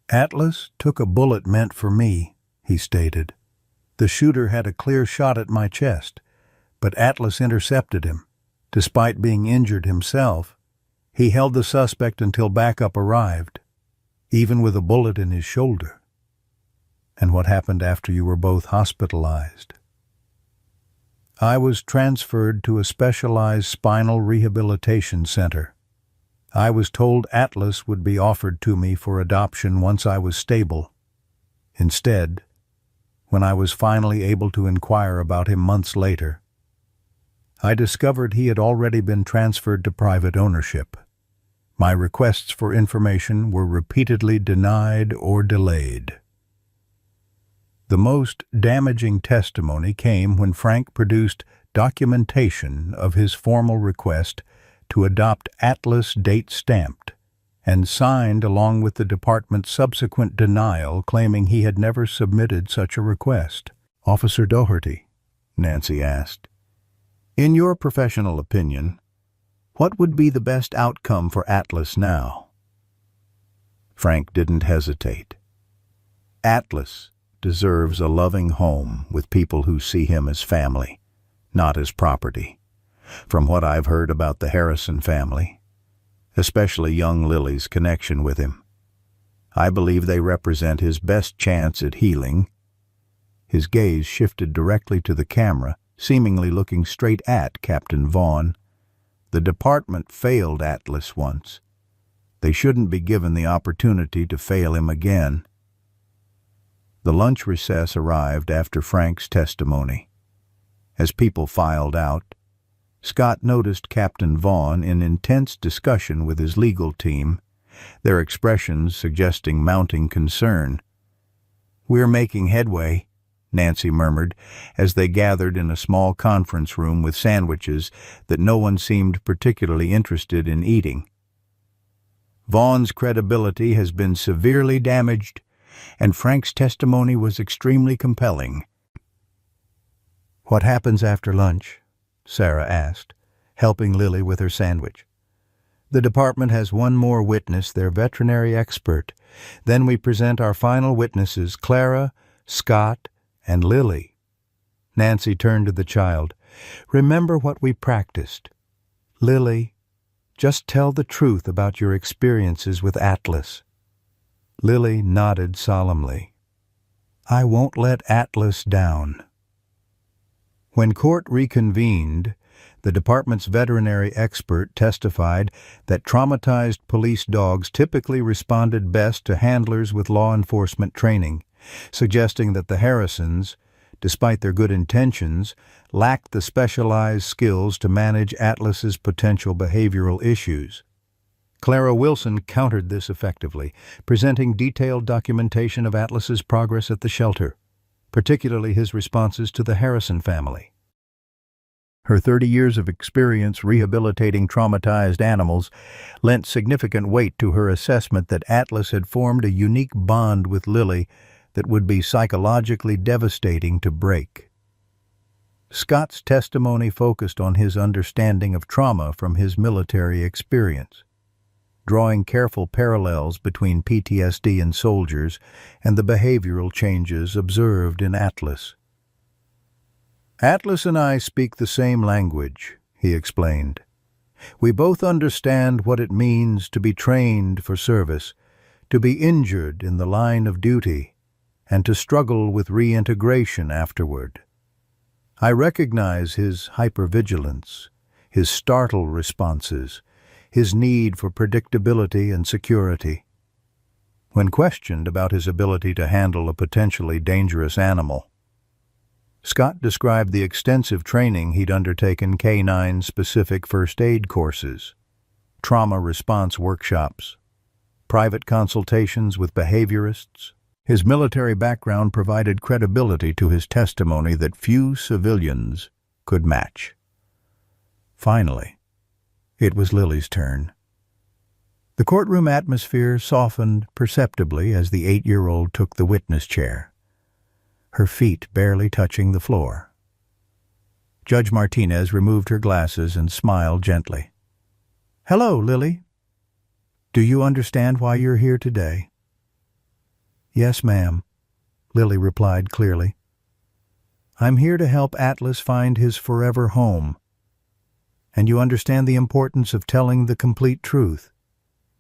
"Atlas took a bullet meant for me," he stated. "The shooter had a clear shot at my chest, but Atlas intercepted him. Despite being injured himself, he held the suspect until backup arrived, even with a bullet in his shoulder." "And what happened after you were both hospitalized?" "I was transferred to a specialized spinal rehabilitation center. I was told Atlas would be offered to me for adoption once I was stable. Instead, when I was finally able to inquire about him months later, I discovered he had already been transferred to private ownership. My requests for information were repeatedly denied or delayed." The most damaging testimony came when Frank produced documentation of his formal request to adopt Atlas, date stamped, and signed along with the department's subsequent denial claiming he had never submitted such a request. "Officer Daugherty," Nancy asked, "in your professional opinion, what would be the best outcome for Atlas now?" Frank didn't hesitate. "Atlas deserves a loving home with people who see him as family, not as property. From what I've heard about the Harrison family, especially young Lily's connection with him, I believe they represent his best chance at healing." His gaze shifted directly to the camera, seemingly looking straight at Captain Vaughn. "The department failed Atlas once. They shouldn't be given the opportunity to fail him again." The lunch recess arrived after Frank's testimony. As people filed out, Scott noticed Captain Vaughn in intense discussion with his legal team, their expressions suggesting mounting concern. "We're making headway," Nancy murmured, as they gathered in a small conference room with sandwiches that no one seemed particularly interested in eating. "Vaughn's credibility has been severely damaged, and Frank's testimony was extremely compelling." "What happens after lunch?" Sarah asked, helping Lily with her sandwich. "The department has one more witness, their veterinary expert. Then we present our final witnesses, Clara, Scott, and Lily." Nancy turned to the child. "Remember what we practiced. Lily, just tell the truth about your experiences with Atlas." Lily nodded solemnly. "I won't let Atlas down." When court reconvened, the department's veterinary expert testified that traumatized police dogs typically responded best to handlers with law enforcement training, suggesting that the Harrisons, despite their good intentions, lacked the specialized skills to manage Atlas's potential behavioral issues. Clara Wilson countered this effectively, presenting detailed documentation of Atlas's progress at the shelter, particularly his responses to the Harrison family. Her 30 years of experience rehabilitating traumatized animals lent significant weight to her assessment that Atlas had formed a unique bond with Lily that would be psychologically devastating to break. Scott's testimony focused on his understanding of trauma from his military experience, drawing careful parallels between PTSD in soldiers and the behavioral changes observed in Atlas. "Atlas and I speak the same language," he explained. "We both understand what it means to be trained for service, to be injured in the line of duty, and to struggle with reintegration afterward. I recognize his hypervigilance, his startle responses, his need for predictability and security." When questioned about his ability to handle a potentially dangerous animal, Scott described the extensive training he'd undertaken canine-specific first aid courses, trauma response workshops, private consultations with behaviorists. His military background provided credibility to his testimony that few civilians could match. Finally, it was Lily's turn. The courtroom atmosphere softened perceptibly as the 8-year-old took the witness chair, her feet barely touching the floor. Judge Martinez removed her glasses and smiled gently. "Hello, Lily. Do you understand why you're here today?" "Yes, ma'am," Lily replied clearly. "I'm here to help Atlas find his forever home. And you understand the importance of telling the complete truth?"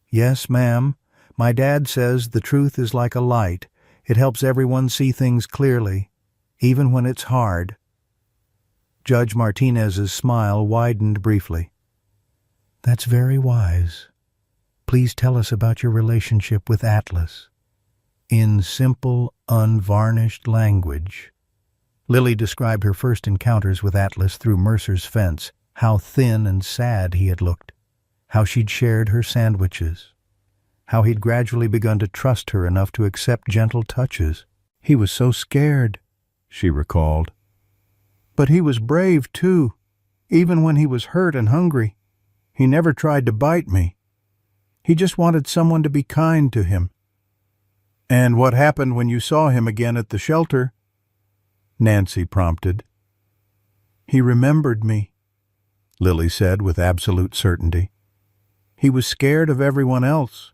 "Yes, ma'am. My dad says the truth is like a light. It helps everyone see things clearly, even when it's hard." Judge Martinez's smile widened briefly. "That's very wise. Please tell us about your relationship with Atlas." In simple, unvarnished language, Lily described her first encounters with Atlas through Mercer's fence, how thin and sad he had looked, how she'd shared her sandwiches, how he'd gradually begun to trust her enough to accept gentle touches. "He was so scared," she recalled. "But he was brave, too, even when he was hurt and hungry. He never tried to bite me. He just wanted someone to be kind to him." "And what happened when you saw him again at the shelter?" Nancy prompted. "He remembered me," Lily said with absolute certainty. "He was scared of everyone else.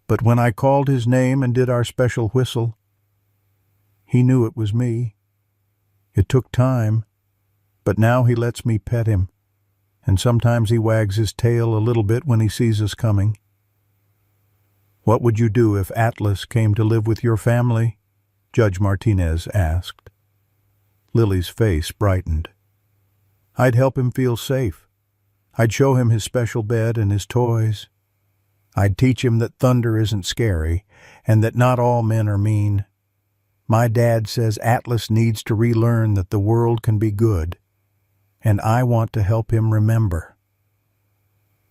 But when I called his name and did our special whistle, he knew it was me. It took time, but now he lets me pet him, and sometimes he wags his tail a little bit when he sees us coming." "What would you do if Atlas came to live with your family?" Judge Martinez asked. Lily's face brightened. "I'd help him feel safe. I'd show him his special bed and his toys. I'd teach him that thunder isn't scary and that not all men are mean. My dad says Atlas needs to relearn that the world can be good, and I want to help him remember."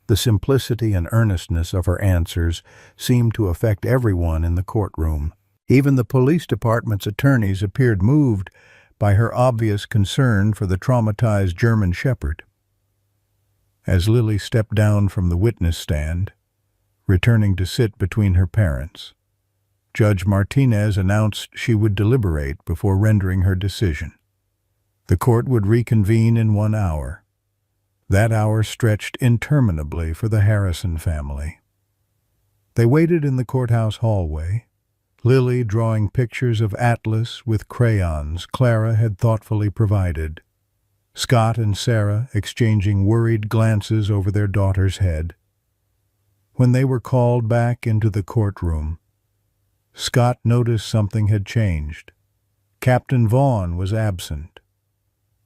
The simplicity and earnestness of her answers seemed to affect everyone in the courtroom. Even the police department's attorneys appeared moved by her obvious concern for the traumatized German Shepherd. As Lily stepped down from the witness stand, returning to sit between her parents, Judge Martinez announced she would deliberate before rendering her decision. The court would reconvene in 1 hour. That hour stretched interminably for the Harrison family. They waited in the courthouse hallway, Lily drawing pictures of Atlas with crayons Clara had thoughtfully provided, Scott and Sarah exchanging worried glances over their daughter's head. When they were called back into the courtroom, Scott noticed something had changed. Captain Vaughn was absent,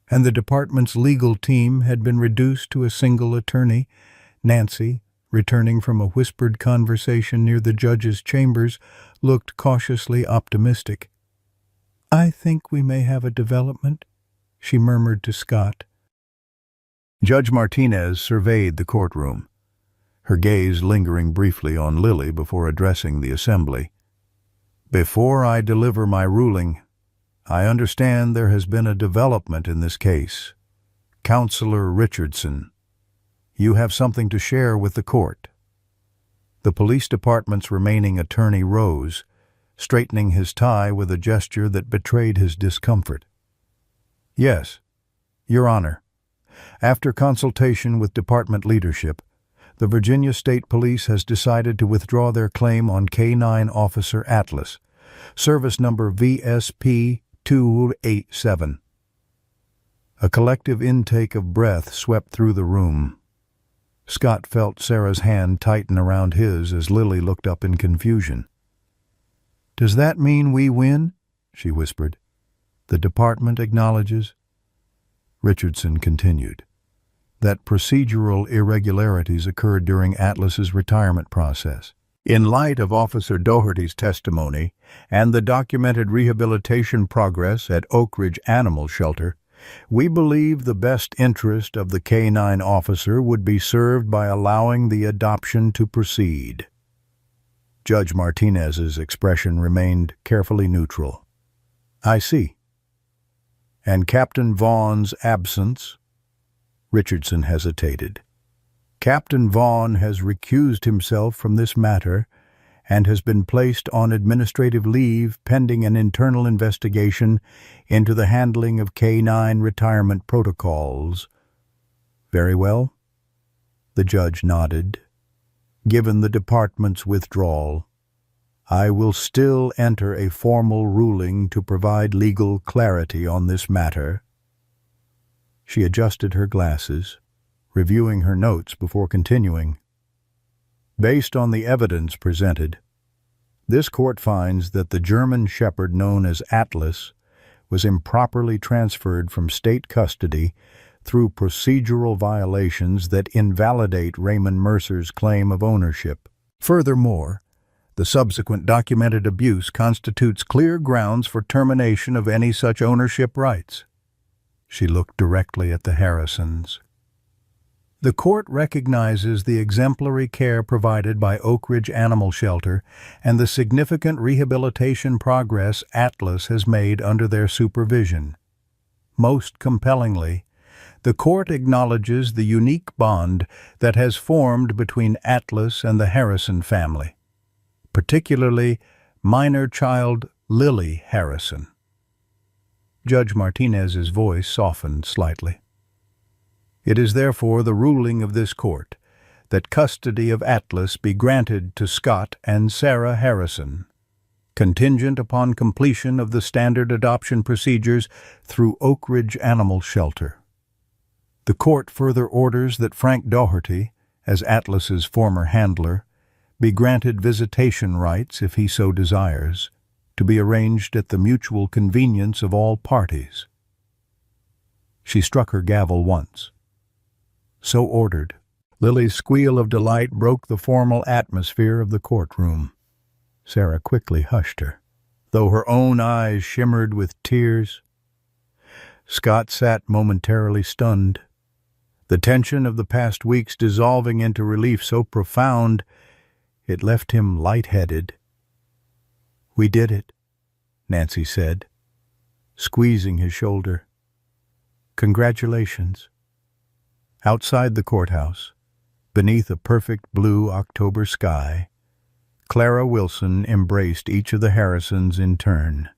and the department's legal team had been reduced to a single attorney. Nancy, returning from a whispered conversation near the judge's chambers, looked cautiously optimistic. "I think we may have a development," she murmured to Scott. Judge Martinez surveyed the courtroom. her gaze lingering briefly on Lily before addressing the assembly. "Before I deliver my ruling, I understand there has been a development in this case. Counselor Richardson, you have something to share with the court." The police department's remaining attorney rose, straightening his tie with a gesture that betrayed his discomfort. "Yes, Your Honor. After consultation with department leadership, the Virginia State Police has decided to withdraw their claim on K-9 Officer Atlas, service number VSP-287. A collective intake of breath swept through the room. Scott felt Sarah's hand tighten around his as Lily looked up in confusion. "Does that mean we win?" she whispered. "The department acknowledges." Richardson continued that procedural irregularities occurred during Atlas's retirement process. In light of Officer Doherty's testimony and the documented rehabilitation progress at Oak Ridge Animal Shelter, we believe the best interest of the K-9 officer would be served by allowing the adoption to proceed. Judge Martinez's expression remained carefully neutral. "I see. And Captain Vaughn's absence?" Richardson hesitated. "Captain Vaughn has recused himself from this matter and has been placed on administrative leave pending an internal investigation into the handling of K-9 retirement protocols." "Very well." The judge nodded. "Given the department's withdrawal, I will still enter a formal ruling to provide legal clarity on this matter." She adjusted her glasses, reviewing her notes before continuing. "Based on the evidence presented, this court finds that the German shepherd known as Atlas was improperly transferred from state custody through procedural violations that invalidate Raymond Mercer's claim of ownership. Furthermore, the subsequent documented abuse constitutes clear grounds for termination of any such ownership rights." She looked directly at the Harrisons. "The court recognizes the exemplary care provided by Oak Ridge Animal Shelter and the significant rehabilitation progress Atlas has made under their supervision. Most compellingly, the court acknowledges the unique bond that has formed between Atlas and the Harrison family, particularly minor child Lily Harrison." Judge Martinez's voice softened slightly. "It is therefore the ruling of this court that custody of Atlas be granted to Scott and Sarah Harrison, contingent upon completion of the standard adoption procedures through Oak Ridge Animal Shelter. The court further orders that Frank Doherty, as Atlas's former handler, be granted visitation rights if he so desires, to be arranged at the mutual convenience of all parties." She struck her gavel once. "So ordered." Lily's squeal of delight broke the formal atmosphere of the courtroom. Sarah quickly hushed her, though her own eyes shimmered with tears. Scott sat momentarily stunned, the tension of the past weeks dissolving into relief so profound it left him light-headed. "We did it," Nancy said, squeezing his shoulder. "Congratulations." Outside the courthouse, beneath a perfect blue October sky, Clara Wilson embraced each of the Harrisons in turn.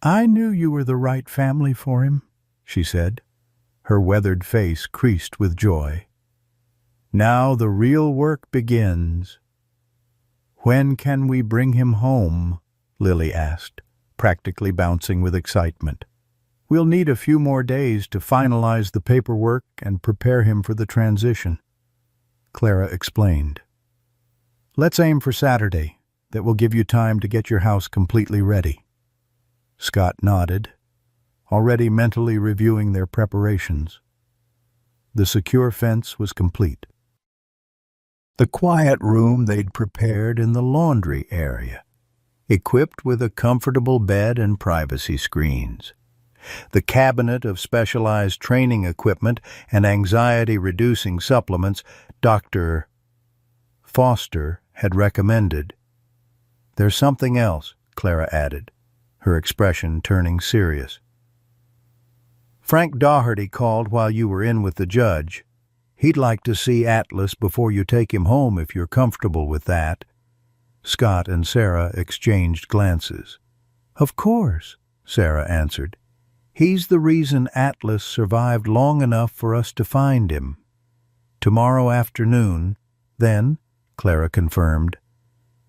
"I knew you were the right family for him," she said, her weathered face creased with joy. "Now the real work begins." "When can we bring him home?" Lily asked, practically bouncing with excitement. "We'll need a few more days to finalize the paperwork and prepare him for the transition," Clara explained. "Let's aim for Saturday. That will give you time to get your house completely ready." Scott nodded, already mentally reviewing their preparations. The secure fence was complete. The quiet room they'd prepared in the laundry area, equipped with a comfortable bed and privacy screens. The cabinet of specialized training equipment and anxiety-reducing supplements Dr. Foster had recommended. "There's something else," Clara added, her expression turning serious. "Frank Doherty called while you were in with the judge. He'd like to see Atlas before you take him home if you're comfortable with that." Scott and Sarah exchanged glances. "Of course," Sarah answered. "He's the reason Atlas survived long enough for us to find him." "Tomorrow afternoon, then," Clara confirmed.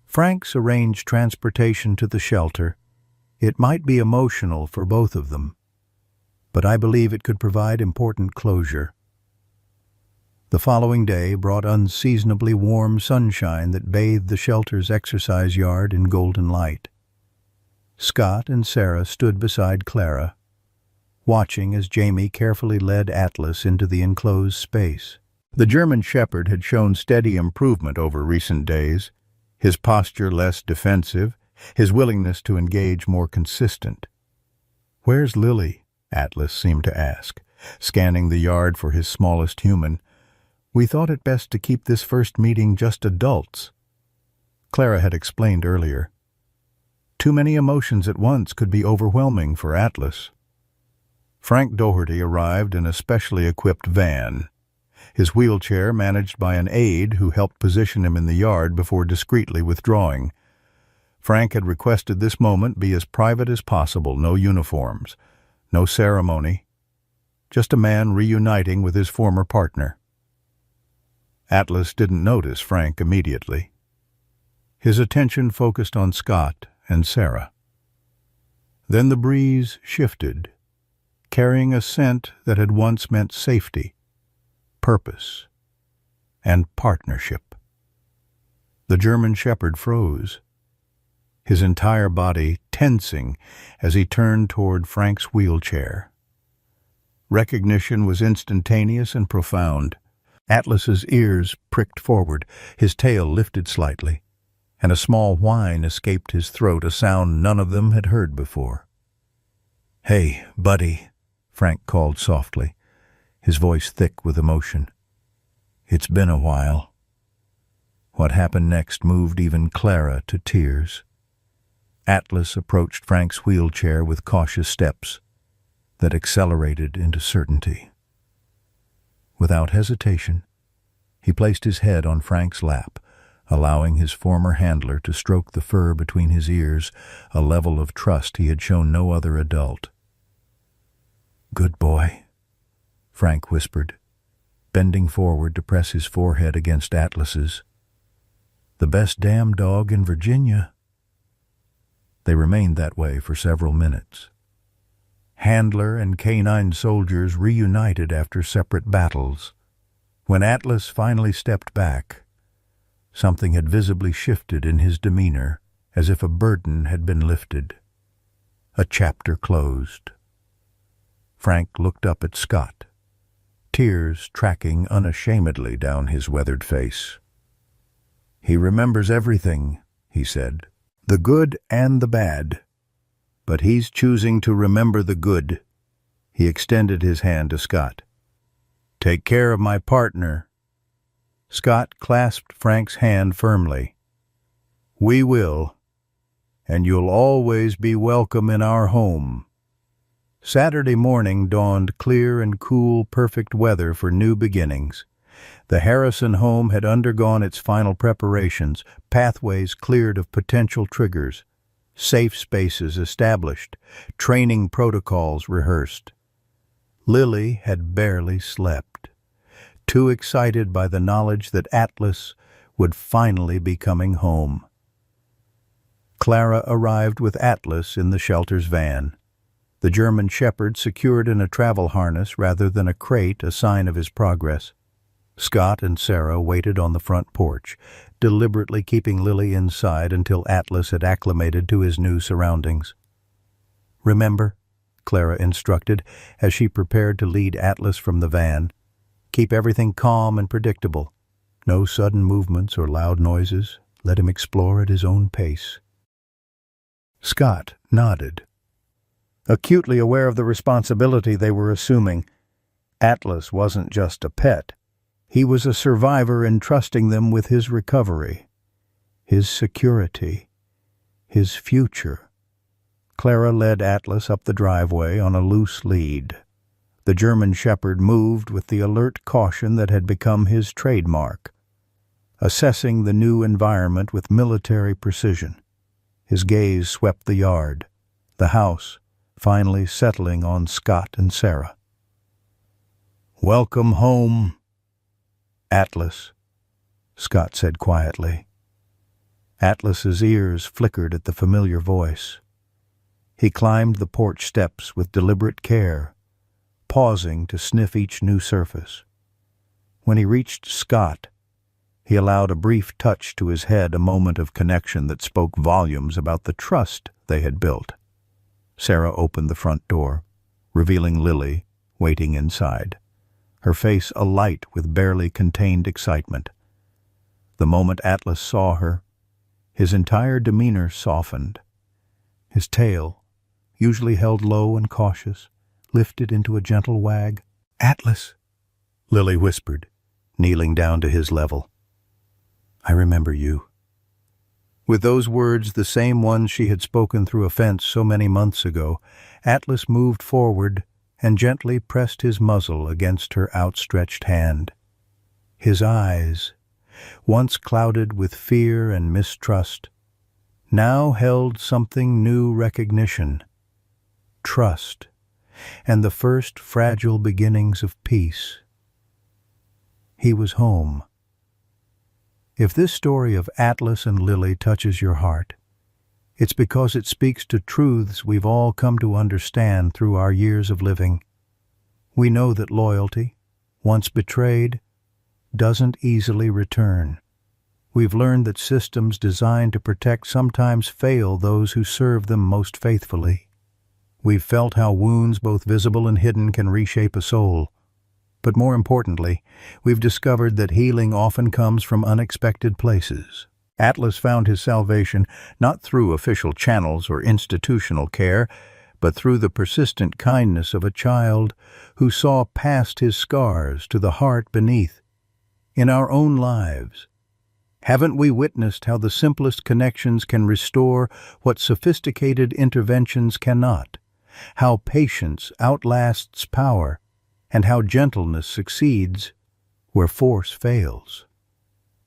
"Frank's arranged transportation to the shelter. It might be emotional for both of them, but I believe it could provide important closure." The following day brought unseasonably warm sunshine that bathed the shelter's exercise yard in golden light. Scott and Sarah stood beside Clara, watching as Jamie carefully led Atlas into the enclosed space. The German Shepherd had shown steady improvement over recent days, his posture less defensive, his willingness to engage more consistent. "Where's Lily?" Atlas seemed to ask, scanning the yard for his smallest human. "We thought it best to keep this first meeting just adults." Clara had explained earlier. Too many emotions at once could be overwhelming for Atlas. Frank Doherty arrived in a specially equipped van, his wheelchair managed by an aide who helped position him in the yard before discreetly withdrawing. Frank had requested this moment be as private as possible, no uniforms, no ceremony, just a man reuniting with his former partner. Atlas didn't notice Frank immediately. His attention focused on Scott and Sarah. Then the breeze shifted, carrying a scent that had once meant safety, purpose, and partnership. The German Shepherd froze, his entire body tensing as he turned toward Frank's wheelchair. Recognition was instantaneous and profound. Atlas's ears pricked forward, his tail lifted slightly, and a small whine escaped his throat, a sound none of them had heard before. "Hey, buddy," Frank called softly, his voice thick with emotion. "It's been a while." What happened next moved even Clara to tears. Atlas approached Frank's wheelchair with cautious steps that accelerated into certainty. Without hesitation, he placed his head on Frank's lap, allowing his former handler to stroke the fur between his ears, a level of trust he had shown no other adult. "Good boy," Frank whispered, bending forward to press his forehead against Atlas's. "The best damn dog in Virginia." They remained that way for several minutes. Handler and canine soldiers reunited after separate battles. When Atlas finally stepped back, something had visibly shifted in his demeanor, as if a burden had been lifted. A chapter closed. Frank looked up at Scott, tears tracking unashamedly down his weathered face. "He remembers everything," he said, "the good and the bad. But he's choosing to remember the good." He extended his hand to Scott. "Take care of my partner." Scott clasped Frank's hand firmly. "We will, and you'll always be welcome in our home." Saturday morning dawned clear and cool, perfect weather for new beginnings. The Harrison home had undergone its final preparations, pathways cleared of potential triggers, safe spaces established, training protocols rehearsed. Lily had barely slept, too excited by the knowledge that Atlas would finally be coming home. Clara arrived with Atlas in the shelter's van. The German Shepherd secured in a travel harness rather than a crate, a sign of his progress. Scott and Sarah waited on the front porch, deliberately keeping Lily inside until Atlas had acclimated to his new surroundings. "Remember," Clara instructed as she prepared to lead Atlas from the van, "keep everything calm and predictable. No sudden movements or loud noises. Let him explore at his own pace." Scott nodded, acutely aware of the responsibility they were assuming. Atlas wasn't just a pet. He was a survivor entrusting them with his recovery, his security, his future. Clara led Atlas up the driveway on a loose lead. The German shepherd moved with the alert caution that had become his trademark, assessing the new environment with military precision. His gaze swept the yard, the house, finally settling on Scott and Sarah. "Welcome home, Atlas," Scott said quietly. Atlas's ears flickered at the familiar voice. He climbed the porch steps with deliberate care, pausing to sniff each new surface. When he reached Scott, he allowed a brief touch to his head, a moment of connection that spoke volumes about the trust they had built. Sarah opened the front door, revealing Lily waiting inside, her face alight with barely contained excitement. The moment Atlas saw her, his entire demeanor softened. His tail, usually held low and cautious, lifted into a gentle wag. "Atlas," Lily whispered, kneeling down to his level. "I remember you." With those words, the same ones she had spoken through a fence so many months ago, Atlas moved forward and gently pressed his muzzle against her outstretched hand. His eyes, once clouded with fear and mistrust, now held something new: recognition, trust, and the first fragile beginnings of peace. He was home. If this story of Atlas and Lily touches your heart, it's because it speaks to truths we've all come to understand through our years of living. We know that loyalty, once betrayed, doesn't easily return. We've learned that systems designed to protect sometimes fail those who serve them most faithfully. We've felt how wounds, both visible and hidden, can reshape a soul. But more importantly, we've discovered that healing often comes from unexpected places. Atlas found his salvation not through official channels or institutional care, but through the persistent kindness of a child who saw past his scars to the heart beneath. In our own lives, haven't we witnessed how the simplest connections can restore what sophisticated interventions cannot? How patience outlasts power, and how gentleness succeeds where force fails.